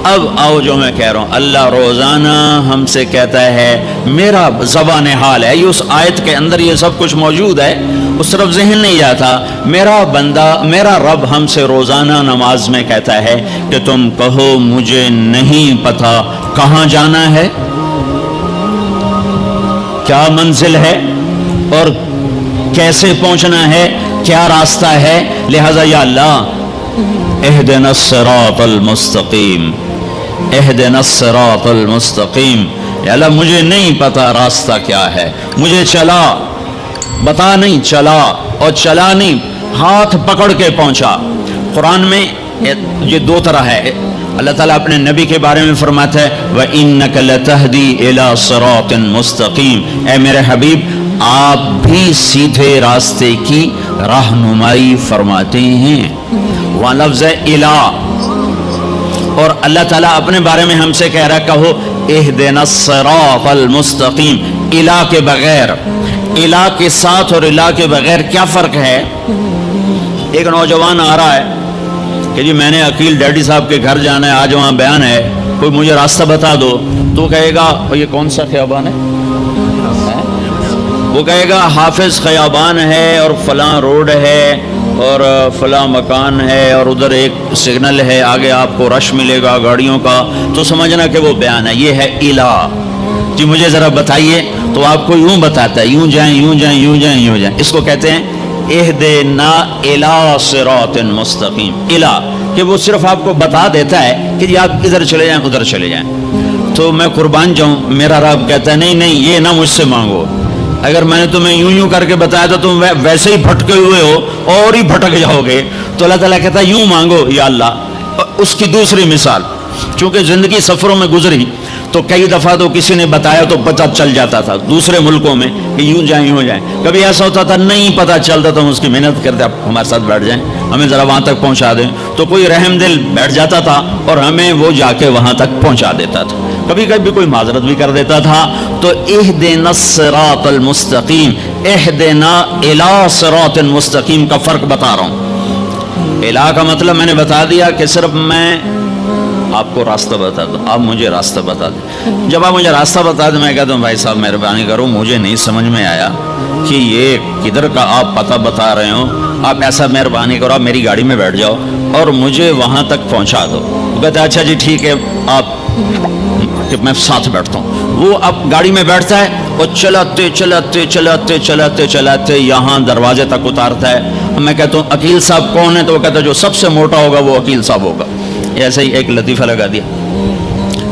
اب آؤ جو میں کہہ رہا ہوں، اللہ روزانہ ہم سے کہتا ہے، میرا زبان حال ہے، یہ اس آیت کے اندر یہ سب کچھ موجود ہے، اس طرف ذہن نہیں جاتا۔ میرا بندہ، میرا رب ہم سے روزانہ نماز میں کہتا ہے کہ تم کہو مجھے نہیں پتا کہاں جانا ہے، کیا منزل ہے اور کیسے پہنچنا ہے، کیا راستہ ہے، لہذا یا اللہ اہدنا الصراط المستقیم، اہدنا الصراط المستقیم، یا اللہ مجھے نہیں پتا راستہ کیا ہے، مجھے چلا بتا نہیں، چلا اور چلا نہیں، ہاتھ پکڑ کے پہنچا۔ قرآن میں یہ 2 طرح ہے۔ اللہ تعالیٰ اپنے نبی کے بارے میں فرماتا ہے وَإِنَّكَ لَتَهْدِي إِلَى صِرَاطٍ مُسْتَقِيمٍ، اے میرے حبیب آپ بھی سیدھے راستے کی رہنمائی فرماتے ہیں۔ وہاں لفظ ہے الہ، اور اللہ تعالیٰ اپنے بارے میں ہم سے کہہ رہا ہے کہو اہدنا الصراط المستقیم، الہ کے بغیر، الہ کے ساتھ اور الہ کے بغیر کیا فرق ہے؟ ایک نوجوان آ رہا ہے کہ جی میں نے عقیل ڈیڈی صاحب کے گھر جانا ہے، آج وہاں بیان ہے، کوئی مجھے راستہ بتا دو، تو کہے گا یہ کون سا خیابان ہے؟ وہ کہے گا حافظ خیابان ہے اور فلاں روڈ ہے اور فلاں مکان ہے اور ادھر ایک سگنل ہے، آگے آپ کو رش ملے گا گاڑیوں کا، تو سمجھنا کہ وہ بیان ہے۔ یہ ہے الہ، جی مجھے ذرا بتائیے، تو آپ کو یوں بتاتا ہے، یوں جائیں یوں جائیں یوں جائیں یوں جائیں. اس کو کہتے ہیں اہدنا الی صراط مستقیم. الی کہ وہ صرف آپ کو بتا دیتا ہے کہ جی آپ ادھر چلے جائیں ادھر چلے جائیں. تو میں قربان جاؤں، میرا رب کہتا ہے نہیں نہیں یہ نہ مجھ سے مانگو. اگر میں نے تمہیں یوں یوں کر کے بتایا تو تم ویسے ہی بھٹکے ہوئے ہو اور ہی بھٹک جاؤ گے. تو اللہ تعالیٰ کہتا ہے یوں مانگو یا اللہ. اس کی دوسری مثال، چونکہ زندگی سفروں میں گزری تو کئی دفعہ تو کسی نے بتایا تو پتہ چل جاتا تھا دوسرے ملکوں میں کہ یوں جائیں یوں جائیں. کبھی ایسا ہوتا تھا نہیں پتہ چلتا تو ہم اس کی محنت کرتے آپ ہمارے ساتھ بیٹھ جائیں ہمیں ذرا وہاں تک پہنچا دیں. تو کوئی رحم دل بیٹھ جاتا تھا اور ہمیں وہ جا کے وہاں تک پہنچا دیتا تھا. کبھی کبھی کوئی معذرت بھی کر دیتا تھا. تو اہدنا الصراط المستقیم، اہدنا الی صراط مستقیم کا فرق بتا رہا ہوں. الہ کا مطلب میں نے بتا دیا کہ صرف میں آپ کو راستہ بتا دوں، آپ مجھے راستہ بتا دیں. جب آپ مجھے راستہ بتا دیں میں کہتا ہوں بھائی صاحب مہربانی کرو مجھے نہیں سمجھ میں آیا کہ یہ کدھر کا آپ پتہ بتا رہے ہو، آپ ایسا مہربانی کرو آپ میری گاڑی میں بیٹھ جاؤ اور مجھے وہاں تک پہنچا دو. وہ کہتا ہے اچھا جی ٹھیک ہے آپ کہ میں ساتھ بیٹھتا ہوں. وہ اب گاڑی میں بیٹھتا ہے اور چلاتے چلاتے چلاتے چلاتے چلاتے یہاں دروازے تک اتارتا ہے. میں کہتا ہوں عقیل صاحب کون ہے؟ تو وہ کہتا ہے جو سب سے موٹا ہوگا وہ عقیل صاحب ہوگا. ایسے ہی ایک لطیفہ لگا دیا.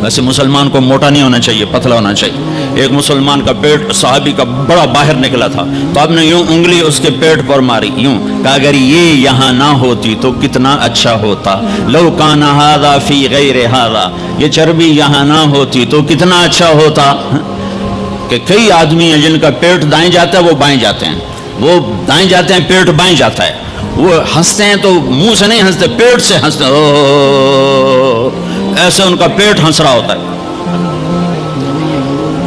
ویسے مسلمان کو موٹا نہیں ہونا چاہیے، پتلا ہونا چاہیے. ایک مسلمان کا پیٹ صحابی کا بڑا باہر نکلا تھا تو آپ نے یوں انگلی اس کے پیٹ پر ماری، یوں کہا اگر یہ یہاں نہ ہوتی تو کتنا اچھا ہوتا. لو کان ھذا فی غیر ھذا، یہ چربی یہاں نہ ہوتی تو کتنا اچھا ہوتا. کہ کئی آدمی ہیں جن کا پیٹ دائیں جاتا ہے وہ بائیں جاتے ہیں، وہ دائیں جاتے ہیں پیٹ بائیں جاتا ہے. وہ ہنستے ہیں تو منہ سے نہیں ہنستے، پیٹ سے ہنستے ہیں، ایسے ان کا پیٹ ہنس رہا ہوتا ہے.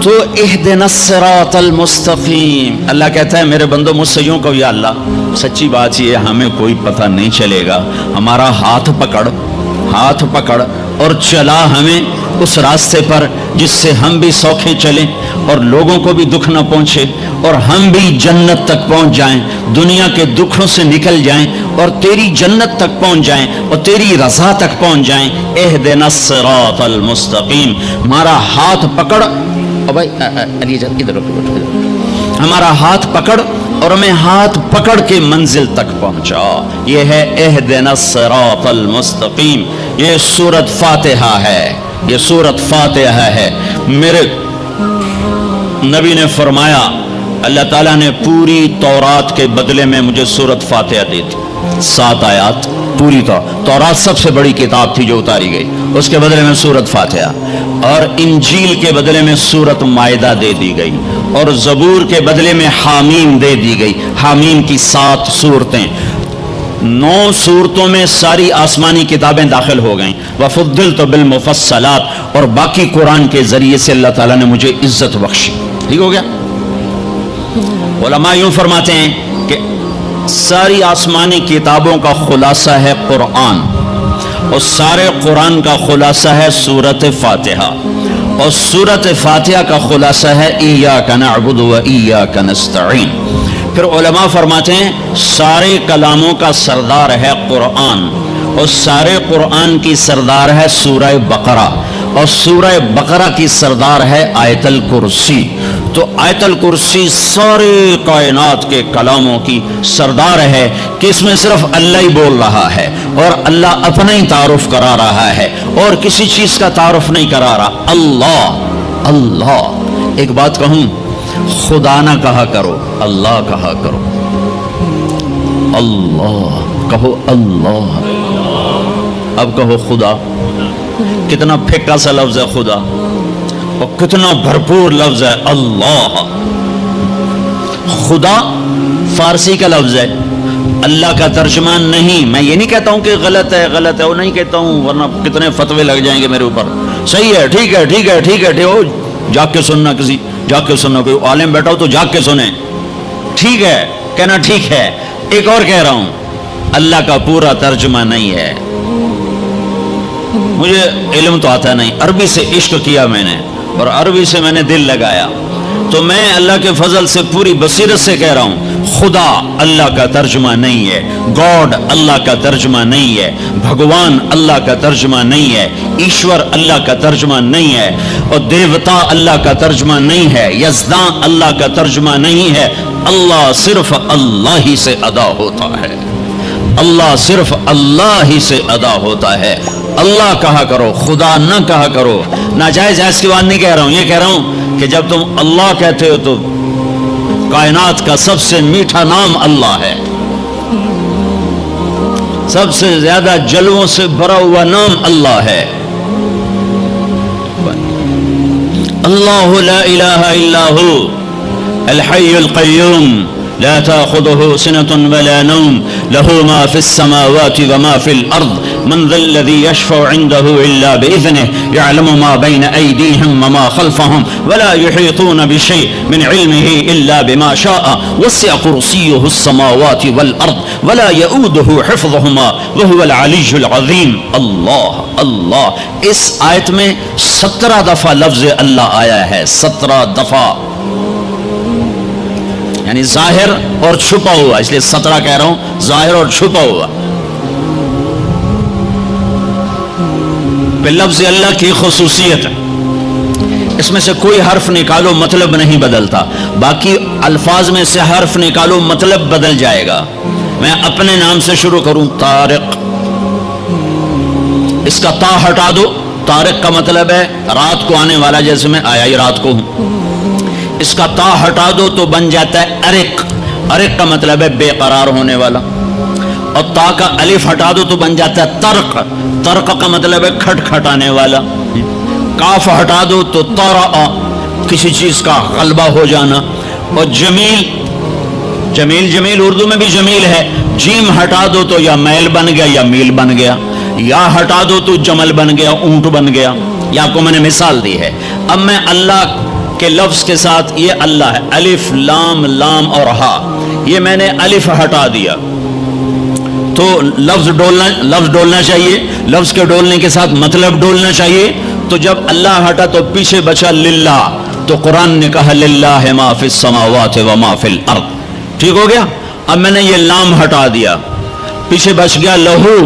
تو اہدنا الصراط المستقیم، اللہ کہتا ہے میرے بندو مجھ سے یوں کہو یا اللہ سچی بات یہ ہمیں کوئی پتہ نہیں چلے گا، ہمارا ہاتھ پکڑ اور چلا ہمیں اس راستے پر جس سے ہم بھی سوکھے چلیں اور لوگوں کو بھی دکھ نہ پہنچے اور ہم بھی جنت تک پہنچ جائیں، دنیا کے دکھوں سے نکل جائیں اور تیری جنت تک پہنچ جائیں اور تیری رضا تک پہنچ جائیں. اہدنا الصراط المستقیم، ہمارا ہاتھ پکڑ. اور بھائی علی جان ادھر ہمارا ہاتھ پکڑ اور ہمیں ہاتھ پکڑ کے منزل تک پہنچا. یہ ہے اہدنا الصراط المستقیم. یہ سورۃ فاتحہ ہے، یہ سورۃ فاتحہ ہے. میرے نبی نے فرمایا اللہ تعالیٰ نے پوری تورات کے بدلے میں مجھے سورۃ فاتحہ دی تھی. 7 آیات پوری تورات سب سے بڑی کتاب تھی جو اتاری گئی، اس کے بدلے میں سورۃ فاتحہ. اور انجیل کے بدلے میں سورۃ مائدہ دے دی گئی اور زبور کے بدلے میں حامیم دے دی گئی. حامیم کی 7 صورتیں، 9 صورتوں میں ساری آسمانی کتابیں داخل ہو گئیں. وفضلت بالمفصلات، اور باقی قرآن کے ذریعے سے اللہ تعالیٰ نے مجھے عزت بخشی. ٹھیک ہو گیا. علماء یوں فرماتے ہیں کہ ساری آسمانی کتابوں کا خلاصہ ہے قرآن، اور سارے قرآن کا خلاصہ ہے سورۃ فاتحہ، اور سورۃ فاتحہ کا خلاصہ ہے ایاک نعبد و ایاک نستعین. پھر علماء فرماتے ہیں سارے کلاموں کا سردار ہے قرآن، اور سارے قرآن کی سردار ہے سورہ بقرہ، اور سورہ بقرہ کی سردار ہے آیت الکرسی. تو آیت الکرسی سارے کائنات کے کلاموں کی سردار ہے کہ اس میں صرف اللہ ہی بول رہا ہے اور اللہ اپنا ہی تعارف کرا رہا ہے اور کسی چیز کا تعارف نہیں کرا رہا. اللہ اللہ. ایک بات کہوں، خدا نہ کہا کرو، اللہ کہا کرو. اللہ کہو، اللہ. اب کہو خدا. کتنا پھیکا سا لفظ ہے خدا اور کتنا بھرپور لفظ ہے اللہ. خدا فارسی کا لفظ ہے، اللہ کا ترجمہ نہیں. میں یہ نہیں کہتا ہوں کہ غلط ہے، وہ نہیں کہتا ہوں ورنہ کتنے فتوے لگ جائیں گے میرے اوپر. صحیح ہے، ٹھیک ہے ٹھیک ہے ٹھیک ہے ٹھیک ہو، جاگ کے سننا، کسی جاگ کے سننا، کوئی عالم بیٹھا ہو تو جاگ کے سنیں. ٹھیک ہے کہنا ٹھیک ہے. ایک اور کہہ رہا ہوں، اللہ کا پورا ترجمہ نہیں ہے. مجھے علم تو آتا نہیں، عربی سے عشق کیا میں نے اور عربی سے میں نے دل لگایا، تو میں اللہ کے فضل سے پوری بصیرت سے کہہ رہا ہوں خدا اللہ کا ترجمہ نہیں ہے، گاڈ اللہ کا ترجمہ نہیں ہے، بھگوان اللہ کا ترجمہ نہیں ہے، ایشور اللہ کا ترجمہ نہیں ہے، اور دیوتا اللہ کا ترجمہ نہیں ہے، یزداں اللہ کا ترجمہ نہیں ہے۔ اللہ صرف اللہ ہی سے ادا ہوتا ہے، اللہ صرف اللہ ہی سے ادا ہوتا ہے۔ اللہ کہا کرو، خدا نہ کہا کرو۔ ناجائز ایس کی بات نہیں کہہ رہا ہوں، یہ کہہ رہا ہوں کہ جب تم اللہ کہتے ہو تو کائنات کا سب سے میٹھا نام اللہ ہے، سب سے زیادہ جلووں سے بھرا ہوا نام اللہ ہے۔ اللہ لا الہ الا هو الحی القیوم لا تأخذه سنة ولا نوم له ما في السماوات وما في الأرض من ذا الذي يشفع عنده إلا بإذنه يعلم ما بين أيديهم وما خلفهم ولا يحيطون بشيء من علمه إلا بما شاء وسع كرسيه السماوات والأرض ولا يؤوده حفظهما وهو العلي العظيم۔ اللہ اللہ، اس آیت میں 17 دفعہ لفظ اللہ آیا ہے، 17 دفعہ، یعنی ظاہر اور چھپا ہوا، اس لیے 17 کہہ رہا ہوں، ظاہر اور چھپا ہوا۔ لفظ اللہ کی خصوصیت ہے، اس میں سے کوئی حرف نکالو مطلب نہیں بدلتا، باقی الفاظ میں سے حرف نکالو مطلب بدل جائے گا۔ میں اپنے نام سے شروع کروں، طارق، اس کا تا ہٹا دو، طارق کا مطلب ہے رات کو آنے والا، جیسے میں آیا ہی رات کو ہوں۔ اس کا تا ہٹا دو تو بن جاتا ہے ارق، ارق کا مطلب ہے بے قرار ہونے والا، اور تا کا الف ہٹا دو تو بن جاتا ہے طرق، طرق کا مطلب ہے کھٹ کھٹانے والا، کاف ہٹا دو تو طرأ، کسی چیز کا غلبہ ہو جانا، اور جمیل، جمیل جمیل اردو میں بھی جمیل ہے، جیم ہٹا دو تو یا میل بن گیا یا میل بن گیا، یا ہٹا دو تو جمل بن گیا، اونٹ بن گیا۔ یہ آپ کو میں نے مثال دی ہے۔ اب میں اللہ کے لفظ کے ساتھ، یہ اللہ ہے، الف لام لام اور ہا، یہ میں نے الف ہٹا دیا تو لفظ ڈولنا چاہیے، لفظ کے ڈولنے کے ساتھ مطلب ڈولنا چاہیے، تو جب اللہ ہٹا تو پیچھے بچا للہ، تو قرآن نے کہا للہ ما فی السماوات و ما فی الارض، ٹھیک ہو گیا۔ اب میں نے یہ لام ہٹا دیا، پیچھے بچ گیا لہو،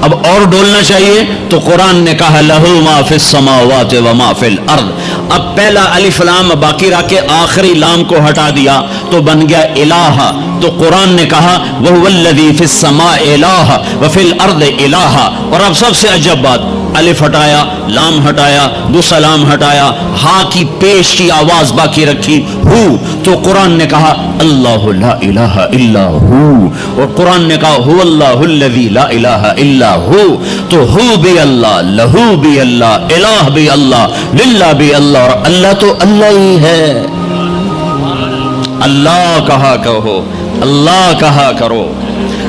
اب اور ڈولنا چاہیے تو قرآن نے کہا لہو ما فی السماوات و ما فی الارض۔ اب پہلا الف لام باقی رکھ کے آخری لام کو ہٹا دیا تو بن گیا الہ، تو قرآن نے کہا وہو الذی فی السماء الہ وفی الارض الہ۔ اور اب سب سے عجب بات، الف ہٹایا، لام ہٹایا، دوسرا لام ہٹایا، ہا کی پیش کی آواز باقی رکھی ہو، تو قرآن نے کہا اللہ لا الہ الا ہو، اور قرآن نے کہا هو اللہ الذی لا الہ الا ہو، تو ہو بھی اللہ، لہو بھی اللہ، الہ بھی اللہ، للہ بھی اللہ، اور اللہ تو اللہ ہی ہے۔ اللہ کہا کہو، اللہ کہا کرو۔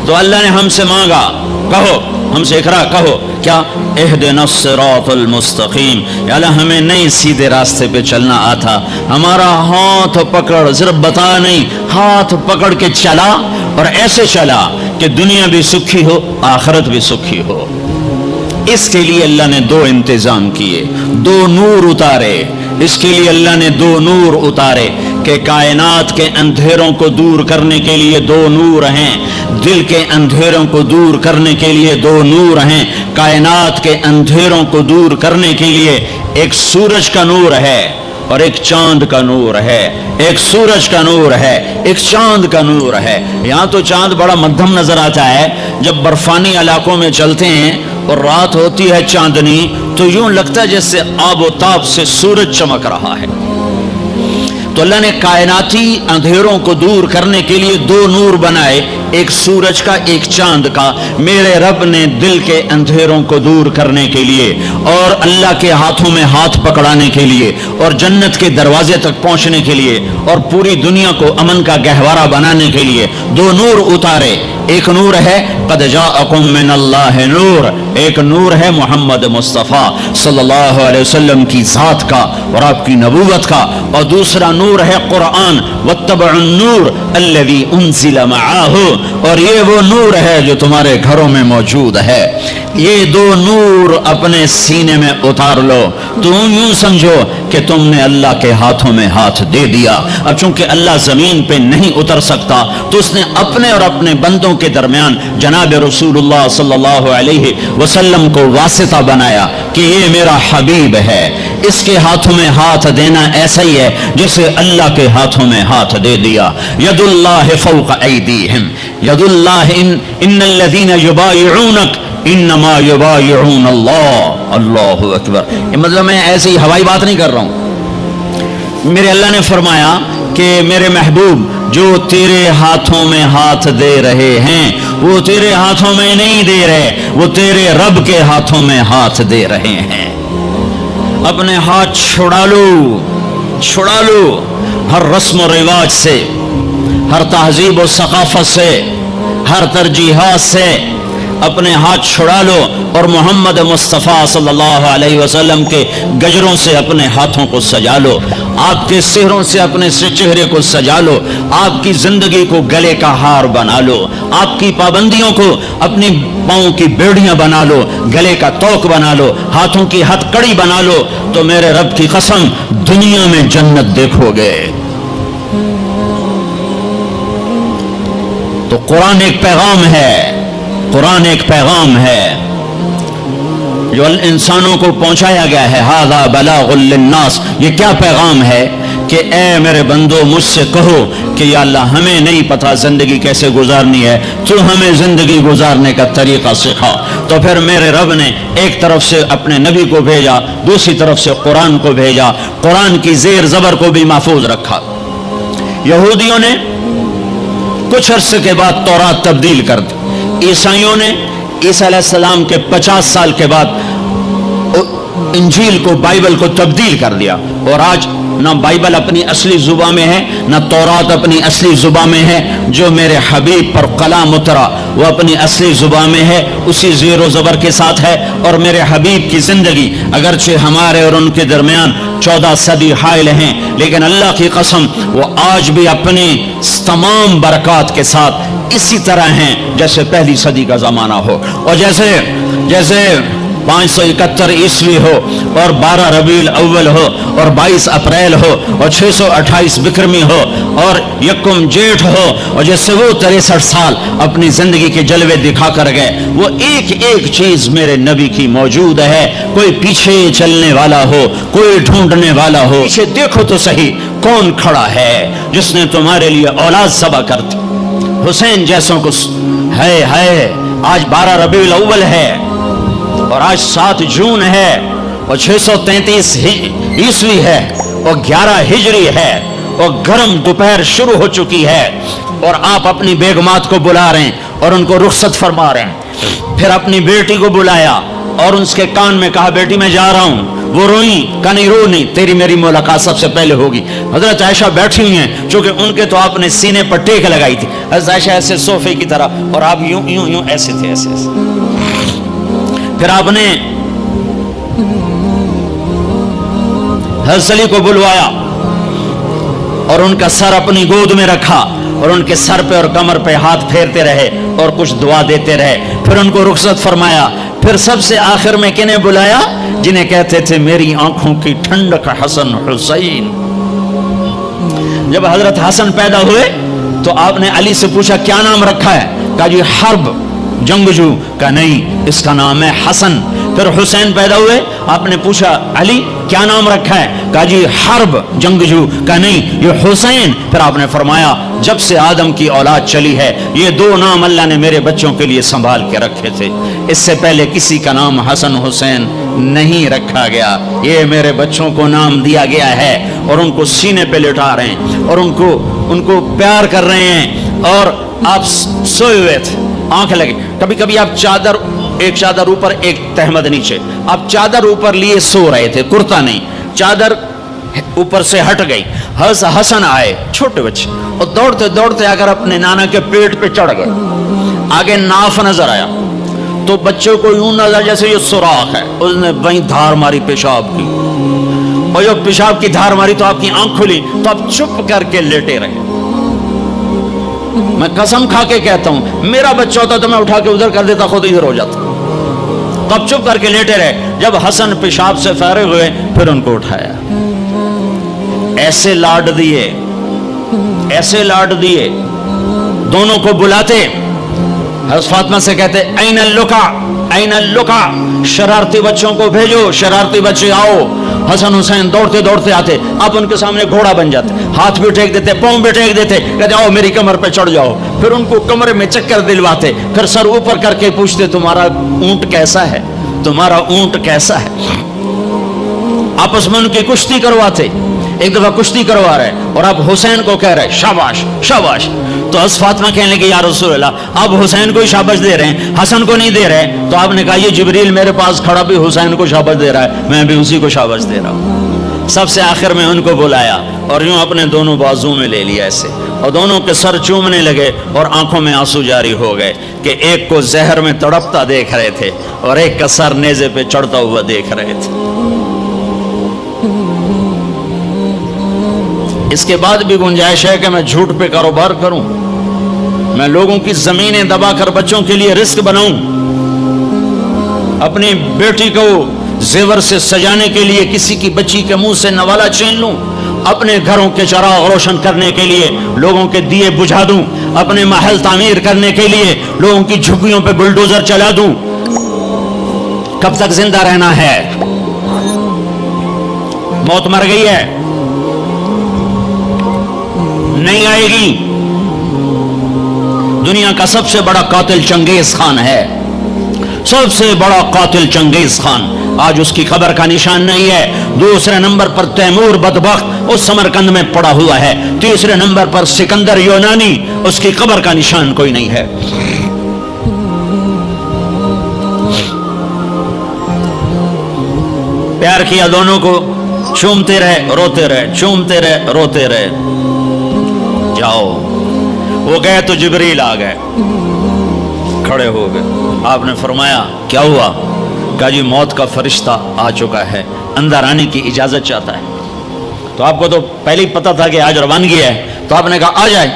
تو اللہ نے ہم سے مانگا، کہو، ہم سے اقرا کہو کیا، اہدنا الصراط المستقیم، یا اللہ ہمیں نہیں سیدھے راستے پہ چلنا آتا، ہمارا ہاتھ پکڑ، صرف بتا نہیں، ہاتھ پکڑ کے چلا، اور ایسے چلا کہ دنیا بھی سکھی ہو، آخرت بھی سکھی ہو۔ اس کے لیے اللہ نے 2 انتظام کیے، 2 نور اتارے، اس کے لیے اللہ نے 2 نور اتارے کہ کائنات کے اندھیروں کو دور کرنے کے لیے 2 نور ہیں، دل کے اندھیروں کو دور کرنے کے لیے 2 نور ہیں، کائنات کے اندھیروں کو دور کرنے کے لیے ایک سورج کا نور ہے اور ایک چاند کا نور ہے، ایک سورج کا نور ہے، ایک چاند کا نور ہے۔ یہاں تو چاند بڑا مدھم نظر آتا ہے، جب برفانی علاقوں میں چلتے ہیں اور رات ہوتی ہے چاندنی تو یوں لگتا ہے جیسے آب و تاب سے سورج چمک رہا ہے۔ تو اللہ نے کائناتی اندھیروں کو دور کرنے کے لیے 2 نور بنائے، ایک سورج کا، ایک چاند کا۔ میرے رب نے دل کے اندھیروں کو دور کرنے کے لیے اور اللہ کے ہاتھوں میں ہاتھ پکڑانے کے لیے اور جنت کے دروازے تک پہنچنے کے لیے اور پوری دنیا کو امن کا گہوارہ بنانے کے لیے 2 نور اتارے۔ ایک نور ہے قد جاءکم من اللہ نور، ایک نور ہے محمد مصطفیٰ صلی اللہ علیہ وسلم کی ذات کا اور آپ کی نبوت کا، اور دوسرا نور ہے قرآن، واتبعوا النور الذی انزل معہ، اور یہ وہ نور ہے جو تمہارے گھروں میں موجود ہے. یہ دو نور اپنے سینے میں اتار لو. تم یوں سمجھو کہ تم نے اللہ کے ہاتھوں میں ہاتھ دے دیا. اب چونکہ اللہ زمین پہ نہیں اتر سکتا تو اس نے اپنے اور اپنے بندوں کے درمیان جناب رسول اللہ صلی اللہ علیہ وسلم کو واسطہ بنایا کہ یہ میرا حبیب ہے. اس کے ہاتھوں میں ہاتھ دینا ایسا ہی ہے جسے اللہ کے ہاتھوں میں ہاتھ دے دیا. ید اللہ فوق ایدیہم ید اللہ ان الذین یبایعونک انما یبایعون اللہ. اللہ اکبر. یہ مطلب میں ایسی ہوائی بات نہیں کر رہا ہوں. میرے اللہ نے فرمایا کہ میرے محبوب جو تیرے ہاتھوں میں ہاتھ دے رہے ہیں وہ تیرے ہاتھوں میں نہیں دے رہے, وہ تیرے رب کے ہاتھوں میں ہاتھ دے رہے ہیں. اپنے ہاتھ چھڑا لو ہر رسم و رواج سے, ہر تہذیب و ثقافت سے, ہر ترجیحات سے اپنے ہاتھ چھڑا لو اور محمد مصطفیٰ صلی اللہ علیہ وسلم کے گجروں سے اپنے ہاتھوں کو سجا لو. آپ کے سہروں سے اپنے چہرے کو سجا لو. آپ کی زندگی کو گلے کا ہار بنا لو. آپ کی پابندیوں کو اپنی پاؤں کی بیڑیاں بنا لو, گلے کا توق بنا لو, ہاتھوں کی ہتھ کڑی بنا لو, تو میرے رب کی قسم دنیا میں جنت دیکھو گے. تو قرآن ایک پیغام ہے, قرآن ایک پیغام ہے جو انسانوں کو پہنچایا گیا ہے. ھذا بلاغ للناس. یہ کیا پیغام ہے کہ اے میرے بندو مجھ سے کہو کہ یا اللہ ہمیں نہیں پتا زندگی کیسے گزارنی ہے, تو ہمیں زندگی گزارنے کا طریقہ سکھا. تو پھر میرے رب نے ایک طرف سے اپنے نبی کو بھیجا, دوسری طرف سے قرآن کو بھیجا. قرآن کی زیر زبر کو بھی محفوظ رکھا. یہودیوں نے کچھ عرصے کے بعد تورات تبدیل کر دی. عیسائیوں نے عیسیٰ علیہ السلام کے 50 سال کے بعد انجیل کو, بائبل کو تبدیل کر دیا. اور آج نہ بائبل اپنی اصلی زبان میں ہے, نہ تورات اپنی اصلی زبان میں ہے. جو میرے حبیب پر کلام اترا وہ اپنی اصلی زبان میں ہے, اسی زیر و زبر کے ساتھ ہے. اور میرے حبیب کی زندگی اگرچہ ہمارے اور ان کے درمیان 14 صدی حائل ہیں, لیکن اللہ کی قسم وہ آج بھی اپنی تمام برکات کے ساتھ اسی طرح ہیں جیسے پہلی صدی کا زمانہ ہو. اور جیسے 571 عیسوی ہو اور 12 ربیع الاول ہو اور 22 اپریل ہو اور 628 بکرمی ہو اور 1 جیٹھ ہو, اور جیسے وہ 63 سال اپنی زندگی کے جلوے دکھا کر گئے, وہ ایک ایک چیز میرے نبی کی موجود ہے. کوئی پیچھے چلنے والا ہو, کوئی ڈھونڈنے والا ہو, پیچھے دیکھو تو صحیح کون کھڑا ہے جس نے تمہارے لیے اولاد ذبح کر دی. حسین جیسوں کو ہے. آج 12 ربیع الاول ہے اور آج 7 جون ہے اور 633 عیسوی ہے اور 11 ہجری ہے اور گرم دوپہر شروع ہو چکی ہے, اور آپ اپنی بیگمات کو بلا رہے ہیں اور ان کو رخصت فرما رہے ہیں. پھر اپنی بیٹی کو بلایا اور اس کے کان میں کہا بیٹی میں جا رہا ہوں. وہ روئی, کہا نہیں رو نہیں, تیری میری ملاقات سب سے پہلے ہوگی. حضرت عائشہ بیٹھی ہوئی ہیں چونکہ ان کے تو آپ نے سینے پر ٹیک لگائی تھی. حضرت عائشہ ایسے صوفے کی طرح اور آپ یوں یوں یوں ایسے تھے, ایسے. پھر آپ نے حضرت علی کو بلوایا اور ان کا سر اپنی گود میں رکھا اور ان کے سر پہ اور کمر پہ ہاتھ پھیرتے رہے اور کچھ دعا دیتے رہے. پھر ان کو رخصت فرمایا. پھر سب سے آخر میں کنہیں بلایا؟ جنہیں کہتے تھے میری آنکھوں کی ٹھنڈک حسن حسین. جب حضرت حسن پیدا ہوئے تو آپ نے علی سے پوچھا کیا نام رکھا ہے؟ کہا جی حرب, جنگجو. کا نہیں, اس کا نام ہے حسن. پھر حسین پیدا ہوئے, آپ نے پوچھا علی کیا نام رکھا ہے؟ کہا جی حرب, جنگجو. کا نہیں, یہ حسین. پھر آپ نے فرمایا جب سے آدم کی اولاد چلی ہے یہ 2 نام اللہ نے میرے بچوں کے لیے سنبھال کے رکھے تھے, اس سے پہلے کسی کا نام حسن حسین نہیں رکھا گیا. یہ میرے بچوں کو نام دیا گیا ہے اور ان کو سینے پہ لٹا رہے ہیں اور ان کو پیار کر رہے ہیں. اور آپ سوئے ہوئے تھے, آنکھ لگے. کبھی کبھی آپ ایک چادر اوپر ایک تہمد نیچے, آپ چادر اوپر لیے سو رہے تھے, کرتا نہیں, چادر اوپر سے ہٹ گئی. حسن آئے چھوٹے بچے اور دوڑتے دوڑتے اگر اپنے نانا کے پیٹ پہ چڑھ گئے. آگے ناف نظر آیا تو بچے کو یوں نظر جیسے یہ سوراخ ہے, اس نے وہیں دھار ماری پیشاب کی, اور جب پیشاب کی دھار ماری تو آپ کی آنکھ کھلی تو آپ چپ کر کے لیٹے رہے. میں قسم کھا کے کہتا ہوں میرا بچہ ہوتا تو میں اٹھا کے ادھر کر دیتا، خود ادھر ہو جاتا. تب چپ کر کے لیٹے رہے. جب حسن پیشاب سے فارغ ہوئے پھر ان کو اٹھایا. ایسے لاڈ دیے، ایسے لاڈ دیے. دونوں کو بلاتے، حضرت فاطمہ سے کہتے این اللقا این اللقا، شرارتی بچوں کو بھیجو، شرارتی بچے آؤ. حسن حسین دوڑتے دوڑتے آتے، آپ ان کے سامنے گھوڑا بن جاتے، ہاتھ بھی ٹیک دیتے، پاؤں بھی ٹیک دیتے، کہتے آؤ میری کمر پہ چڑھ جاؤ. پھر ان کو کمرے میں چکر دلواتے، پھر سر اوپر کر کے پوچھتے تمہارا اونٹ کیسا ہے، تمہارا اونٹ کیسا ہے. آپس میں ان کی کشتی کرواتے. ایک دفعہ کشتی کروا رہے اور آپ حسین کو کہہ رہے شاباش شاباش. تو حضرت فاطمہ کہنے لگے یا رسول اللہ آپ حسین کو ہی شاباش دے رہے ہیں، حسن کو نہیں دے رہے. تو آپ نے کہا یہ جبریل میرے پاس کھڑا بھی حسین کو شاباش دے رہا ہے، میں بھی اسی کو شاباش دے رہا ہوں. سب سے آخر میں ان کو بلایا اور یوں اپنے دونوں بازو میں لے لیا ایسے، اور دونوں کے سر چومنے لگے اور آنکھوں میں آنسو جاری ہو گئے کہ ایک کو زہر میں تڑپتا دیکھ رہے تھے اور ایک کا سر نیزے پہ چڑھتا ہوا دیکھ رہے تھے. اس کے بعد بھی گنجائش ہے کہ میں جھوٹ پہ کاروبار کروں، میں لوگوں کی زمینیں دبا کر بچوں کے لیے رزق بناؤں، اپنی بیٹی کو زیور سے سجانے کے لیے کسی کی بچی کے منہ سے نوالا چھین لوں، اپنے گھروں کے چراغ روشن کرنے کے لیے لوگوں کے دیے بجھا دوں، اپنے محل تعمیر کرنے کے لیے لوگوں کی جھگیوں پہ بلڈوزر چلا دوں. کب تک زندہ رہنا ہے؟ موت مر گئی ہے، نہیں آئے گی. دنیا کا سب سے بڑا قاتل چنگیز خان ہے، سب سے بڑا قاتل چنگیز خان. آج اس کی خبر کا نشان نہیں ہے. دوسرے نمبر پر تیمور بدبخت اس سمرقند میں پڑا ہوا ہے. تیسرے نمبر پر سکندر یونانی، اس کی خبر کا نشان کوئی نہیں ہے. پیار کیا دونوں کو، چومتے رہے روتے رہے، چومتے رہے روتے رہے. جاؤ. وہ گئے تو جبریل آ گئے، کھڑے ہو گئے. آپ نے فرمایا کیا ہوا؟ کہا جی موت کا فرشتہ آ چکا ہے، اندر آنے کی اجازت چاہتا ہے. تو آپ کو تو پہلے ہی پتا تھا کہ آج روانگی ہے، تو آپ نے کہا آ جائے.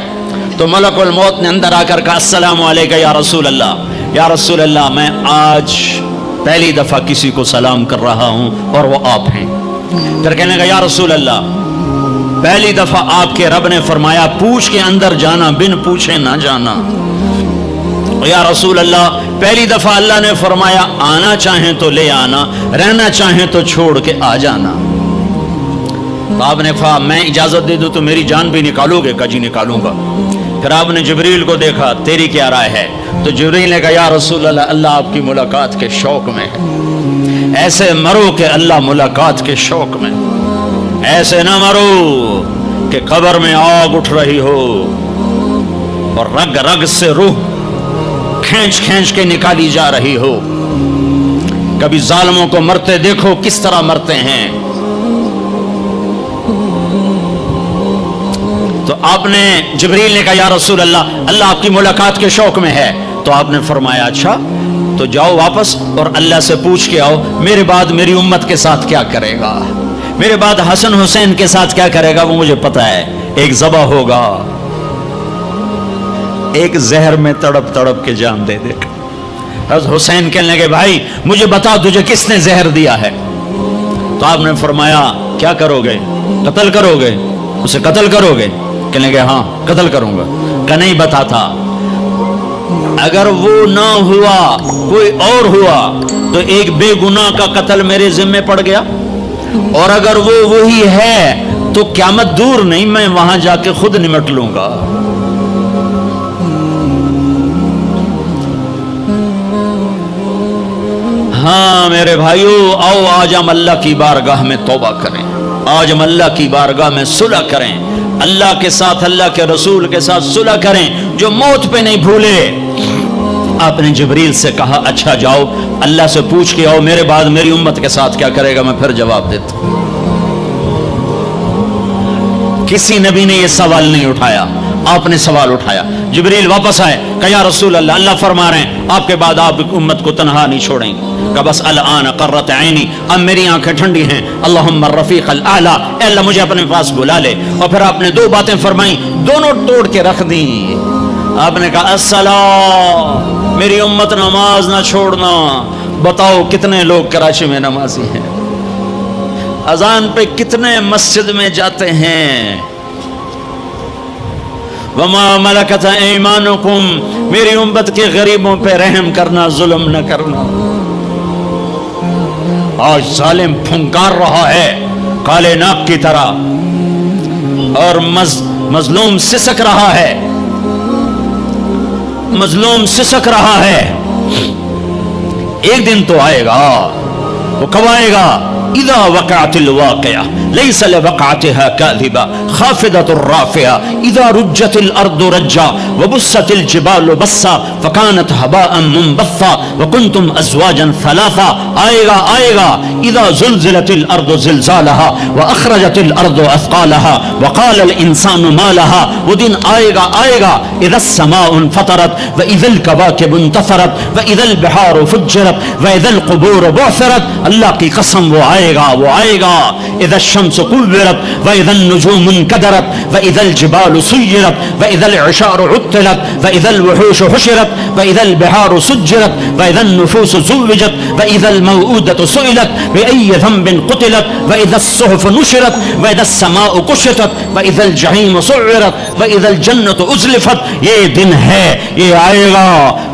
تو ملک الموت نے اندر آ کر کہا السلام علیکم یا رسول اللہ، یا رسول اللہ میں آج پہلی دفعہ کسی کو سلام کر رہا ہوں اور وہ آپ ہیں. پھر کہنے لگا یا رسول اللہ پہلی دفعہ آپ کے رب نے فرمایا پوچھ کے اندر جانا، بن پوچھے نہ جانا. یا رسول اللہ پہلی دفعہ اللہ نے فرمایا آنا چاہیں تو لے آنا، رہنا چاہیں تو چھوڑ کے آ جانا. تو آپ نے کہا میں اجازت دے دوں تو میری جان بھی نکالو گے؟ کہا جی نکالوں گا. پھر آپ نے جبریل کو دیکھا، تیری کیا رائے ہے؟ تو جبریل نے کہا یا رسول اللہ اللہ آپ کی ملاقات کے شوق میں ہے، ایسے مرو کہ اللہ ملاقات کے شوق میں، ایسے نہ مرو کہ قبر میں آگ اٹھ رہی ہو اور رگ رگ سے روح کھینچ کھینچ کے نکالی جا رہی ہو. کبھی ظالموں کو مرتے دیکھو کس طرح مرتے ہیں. تو آپ نے جبریل نے کہا یا رسول اللہ اللہ آپ کی ملاقات کے شوق میں ہے. تو آپ نے فرمایا اچھا تو جاؤ واپس اور اللہ سے پوچھ کے آؤ میرے بعد میری امت کے ساتھ کیا کرے گا، میرے بعد حسن حسین کے ساتھ کیا کرے گا وہ مجھے پتا ہے. ایک ذبح ہوگا، ایک زہر میں تڑپ تڑپ کے جان دے دے. حضرت حسین کہنے لگے بھائی مجھے بتا تجھے کس نے زہر دیا ہے؟ تو آپ نے فرمایا کیا کرو گے؟ قتل کرو گے؟ اسے قتل کرو گے؟ کہنے لگے ہاں قتل کروں گا. کہ نہیں بتاتا، اگر وہ نہ ہوا کوئی اور ہوا تو ایک بے گناہ کا قتل میرے ذمہ پڑ گیا، اور اگر وہ وہی ہے تو قیامت دور نہیں، میں وہاں جا کے خود نمٹ لوں گا. ہاں میرے بھائیو آؤ آج ہم اللہ کی بارگاہ میں توبہ کریں، آج ہم اللہ کی بارگاہ میں صلح کریں، اللہ کے ساتھ اللہ کے رسول کے ساتھ صلح کریں جو موت پہ نہیں بھولے. آپ نے جبریل سے کہا اچھا جاؤ اللہ سے پوچھ کے آؤ میرے بعد میری امت کے ساتھ کیا کرے گا، میں پھر جواب دیتا. کسی نبی نے یہ سوال نہیں اٹھایا، آپ نے سوال اٹھایا. جبریل واپس آئے کہ یا رسول اللہ اللہ فرما رہے ہیں آپ کے بعد آپ امت کو تنہا نہیں چھوڑیں گے. کہ بس الان قرۃ عینی، اب میری آنکھیں ٹھنڈی ہیں. اللہم الرفیق الاعلی، اے اللہ مجھے اپنے پاس بلا لے. اور پھر آپ نے دو باتیں فرمائیں، دونوں توڑ کے رکھ دیں. آپ نے کہا الصلاۃ، میری امت نماز نہ چھوڑنا۔ بتاؤ کتنے لوگ کراچی میں نمازی ہیں؟ اذان پہ کتنے مسجد میں جاتے ہیں؟ وما ملکت ایمانکم، میری امت کے غریبوں پہ رحم کرنا، ظلم نہ کرنا۔ آج ظالم پھنکار رہا ہے کالے ناک کی طرح، اور مظلوم سسک رہا ہے، مظلوم سسک رہا ہے۔ ایک دن تو آئے گا، وہ کب آئے گا؟ اذا وقعت الواقعہ ليس لوقعتها كاذبة خافضة رافعة اذا رجت الارض رجا وبست الجبال بسا فكانت هباء منبثا وكنتم ازواجا ثلاثا۔ آئے گا اذا زلزلت الارض زلزالها واخرجت الارض اثقالها وقال الانسان ما لها۔ وہ دن آئے گا اذا السماء انفطرت واذا الكواكب انتثرت واذا البحار فجرت واذا القبور بعثرت۔ اللہ کی قسم وہ آئے گا اذا الشمس كورت واذا النجوم انكدرت واذا الجبال سيرت واذا العشار عطلت واذا الوحوش حشرت واذا البحار سجرت واذا النفوس زوجت واذا الموءودة سئلت بأي ذنب قتلت واذا الصحف نشرت واذا السماء كشطت واذا الجحيم سعرت واذا الجنة ازلفت۔ یہ دن ہے، یہ آئے گا،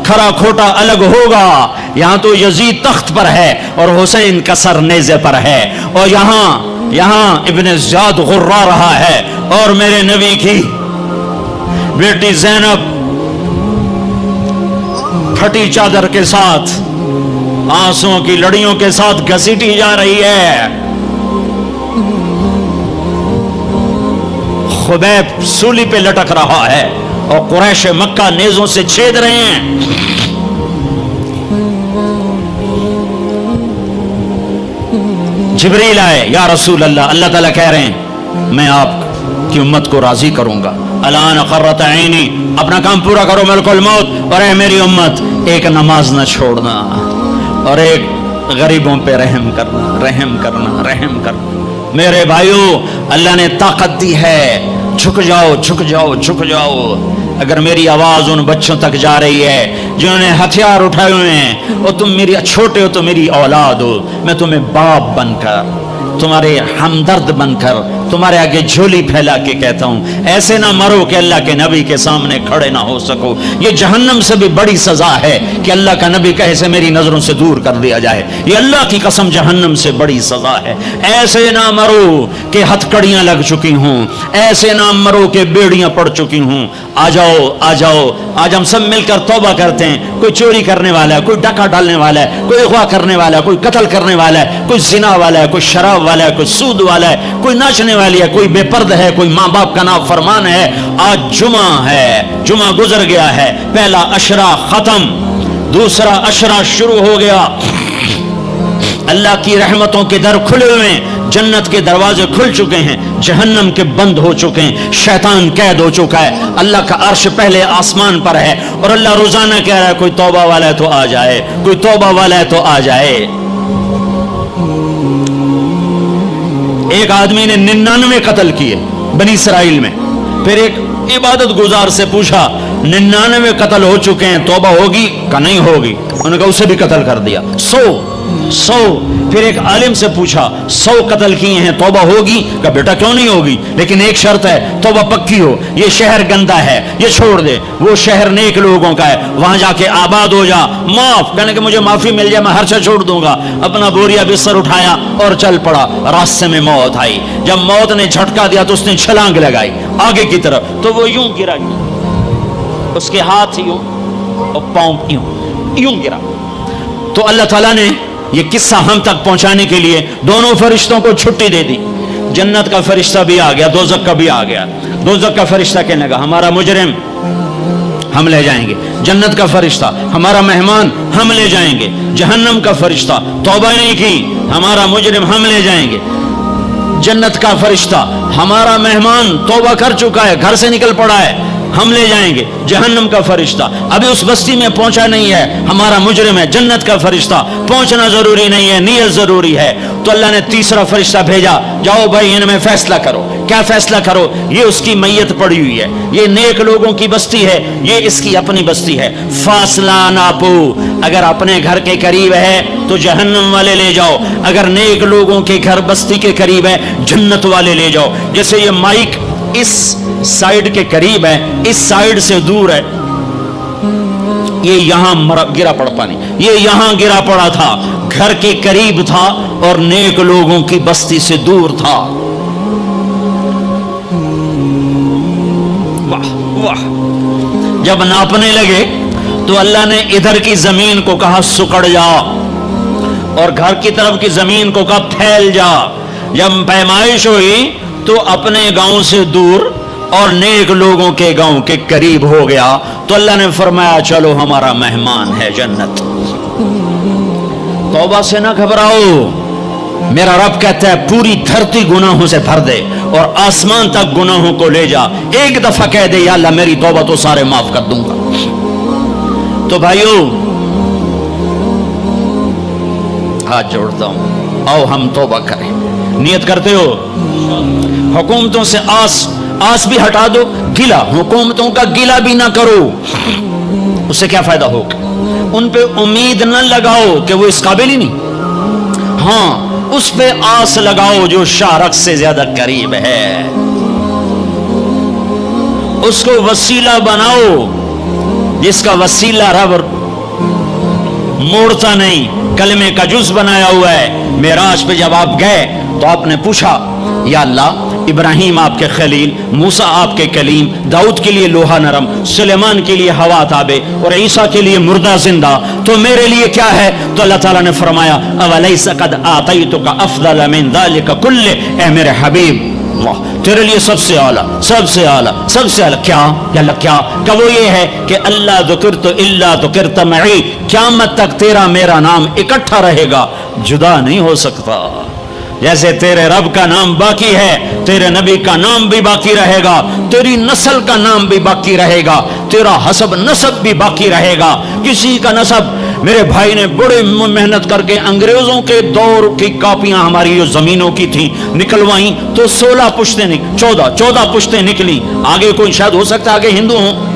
کھرا کھوٹا الگ ہوگا۔ یہاں تو یزید تخت پر ہے اور حسین کا سر نیزے پر ہے، اور یہاں ابن زیاد غرا رہا ہے، اور میرے نبی کی بیٹی زینب پھٹی چادر کے ساتھ، آنسوں کی لڑیوں کے ساتھ گھسیٹی جا رہی ہے۔ خبیب سولی پہ لٹک رہا ہے اور قریش مکہ نیزوں سے چھید رہے ہیں۔ جبریل آئے، یا رسول اللہ، اللہ تعالیٰ کہہ رہے ہیں میں آپ کی امت کو راضی کروں گا۔ الان قرۃ عینی، اپنا کام پورا کرو ملک الموت، اور اے میری امت ایک نماز نہ چھوڑنا، اور ایک غریبوں پہ رحم کرنا۔ میرے بھائیو، اللہ نے طاقت دی ہے، جھک جاؤ۔ اگر میری آواز ان بچوں تک جا رہی ہے جنہوں نے ہتھیار اٹھائے ہوئے ہیں، اور تم میری چھوٹے ہو تو میری اولاد ہو، میں تمہیں باپ بن کر، تمہارے ہمدرد بن کر تمہارے آگے جھولی پھیلا کے کہتا ہوں، ایسے نہ مرو کہ اللہ کے نبی کے سامنے کھڑے نہ ہو سکو۔ یہ جہنم سے بھی بڑی سزا ہے کہ اللہ کا نبی کہے سے میری نظروں سے دور کر دیا جائے۔ یہ اللہ کی قسم جہنم سے بڑی سزا ہے۔ ایسے نہ مرو کہ ہتھکڑیاں لگ چکی ہوں، ایسے نہ مرو کہ بیڑیاں پڑ چکی ہوں۔ آ جاؤ، آج ہم سب مل کر توبہ کرتے ہیں۔ کوئی چوری کرنے والا ہے، کوئی ڈاکہ ڈالنے والا ہے، کوئی اغوا کرنے والا ہے، کوئی قتل کرنے والا ہے، کوئی زنا والا ہے، کوئی شراب والا ہے، کوئی سود والا ہے، کوئی ناچنے والی ہے، کوئی بے پرد ہے، کوئی ماں باپ کا نافرمان ہے۔ آج جمعہ ہے، جمعہ گزر گیا ہے، پہلا عشرہ ختم، دوسرا عشرہ شروع ہو گیا۔ اللہ کی رحمتوں کے در کھلے ہوئے ہیں، جنت کے دروازے کھل چکے ہیں، جہنم کے بند ہو چکے ہیں، شیطان قید ہو چکا ہے، اللہ کا عرش پہلے آسمان پر ہے، اور اللہ روزانہ کہہ رہا ہے کوئی توبہ والا ہے تو آ جائے، کوئی توبہ والا ہے تو آ جائے۔ ایک آدمی نے 99 قتل کیے بنی اسرائیل میں، پھر ایک عبادت گزار سے پوچھا 99 قتل ہو چکے ہیں، توبہ ہوگی کہ نہیں ہوگی؟ انہوں نے کہا اسے بھی قتل کر دیا۔ 100 پھر ایک عالم سے پوچھا 100 قتل کیے ہیں، توبہ ہوگی؟ کہا بیٹا کیوں نہیں ہوگی، لیکن ایک شرط ہے، توبہ پکی ہو، یہ شہر گندا ہے، یہ چھوڑ دے، وہ شہر نیک لوگوں کا ہے، وہاں جا کے آباد ہو جا، معاف کہنے کہ مجھے معافی مل جائے میں ہر چیز چھوڑ دوں گا۔ اپنا بوریا بستر اٹھایا اور چل پڑا، راستے میں موت آئی، جب موت نے جھٹکا دیا تو اس نے چھلانگ لگائی آگے کی طرف، تو وہ یوں گرا، اس کے ہاتھ یوں اور پاؤں یوں گرا۔ تو اللہ تعالیٰ نے یہ قصہ ہم تک پہنچانے کے لیے دونوں فرشتوں کو چھٹی دے دی۔ جنت کا فرشتہ بھی آ گیا، دوزخ کا بھی آ گیا۔ دوزخ کا فرشتہ کہنے لگا ہمارا مجرم ہم لے جائیں گے، جنت کا فرشتہ ہمارا مہمان ہم لے جائیں گے، جہنم کا فرشتہ توبہ نہیں کی ہمارا مجرم ہم لے جائیں گے، جنت کا فرشتہ ہمارا مہمان توبہ کر چکا ہے، گھر سے نکل پڑا ہے، ہم لے جائیں گے، جہنم کا فرشتہ ابھی اس بستی میں پہنچا نہیں ہے، ہمارا مجرم ہے، جنت کا فرشتہ پہنچنا ضروری نہیں ہے، نیت ضروری ہے۔ تو اللہ نے تیسرا فرشتہ بھیجا، جاؤ بھائی ان میں فیصلہ کرو کیا فیصلہ کرو، یہ اس کی میت پڑی ہوئی ہے، یہ نیک لوگوں کی بستی ہے، یہ اس کی اپنی بستی ہے، فاصلہ ناپو، اگر اپنے گھر کے قریب ہے تو جہنم والے لے جاؤ، اگر نیک لوگوں کے گھر بستی کے قریب ہے جنت والے لے جاؤ۔ جیسے یہ مائک اس سائیڈ کے قریب ہے، اس سائیڈ سے دور ہے، یہ یہاں گرا پڑا پانی، یہ یہاں گرا پڑا تھا، گھر کے قریب تھا اور نیک لوگوں کی بستی سے دور تھا۔ واہ واہ، جب ناپنے لگے تو اللہ نے ادھر کی زمین کو کہا سکڑ جا، اور گھر کی طرف کی زمین کو کہا پھیل جا۔ جب پیمائش ہوئی تو اپنے گاؤں سے دور اور نیک لوگوں کے گاؤں کے قریب ہو گیا، تو اللہ نے فرمایا چلو ہمارا مہمان ہے جنت۔ توبہ سے نہ گھبراؤ، میرا رب کہتا ہے پوری دھرتی گناہوں سے بھر دے اور آسمان تک گناہوں کو لے جا، ایک دفعہ کہہ دے یا اللہ میری توبہ تو سارے معاف کر دوں گا۔ تو بھائیو ہاتھ جوڑتا ہوں، آؤ ہم توبہ کریں، نیت کرتے ہو؟ حکومتوں سے آس بھی ہٹا دو، گلا حکومتوں کا گلا بھی نہ کرو، اس سے کیا فائدہ ہوگا؟ ان پہ امید نہ لگاؤ کہ وہ اس قابل ہی نہیں، ہاں اس پہ آس لگاؤ جو شارک سے زیادہ قریب ہے، اس کو وسیلہ بناؤ جس کا وسیلہ رب موڑتا نہیں، کلمے کا جز بنایا ہوا ہے۔ معراج پہ جب آپ گئے تو آپ نے پوچھا یا اللہ ابراہیم آپ کے خلیل، موسیٰ آپ کے کلیم، داؤد کے لیے لوہا نرم، سلیمان کے لیے ہوا تابع اور عیسیٰ کے لیے مردہ زندہ، تو میرے لیے کیا ہے؟ تو اللہ تعالیٰ نے فرمایا اولیس قد آتیتک افضل من ذلک کلہ، اے میرے حبیب تیرے لیے سب سے اعلیٰ، سب سے اعلیٰ، سب سے اعلیٰ کیا؟ یا اللہ کیا؟ کہ وہ یہ ہے کہ اللہ ذکرت الا ذکرت معی، قیامت تک تیرا میرا نام اکٹھا رہے گا، جدا نہیں ہو سکتا۔ جیسے تیرے رب کا نام باقی ہے، تیرے نبی کا نام بھی باقی رہے گا، تیری نسل کا نام بھی باقی رہے گا، تیرا حسب نسب بھی باقی رہے گا۔ کسی کا نسب، میرے بھائی نے بڑے محنت کر کے انگریزوں کے دور کی کاپیاں ہماری جو زمینوں کی تھیں نکلوائیں تو 16 پشتیں 14 پشتیں نکلی، آگے کوئی شاید ہو سکتا ہے آگے ہندو ہوں،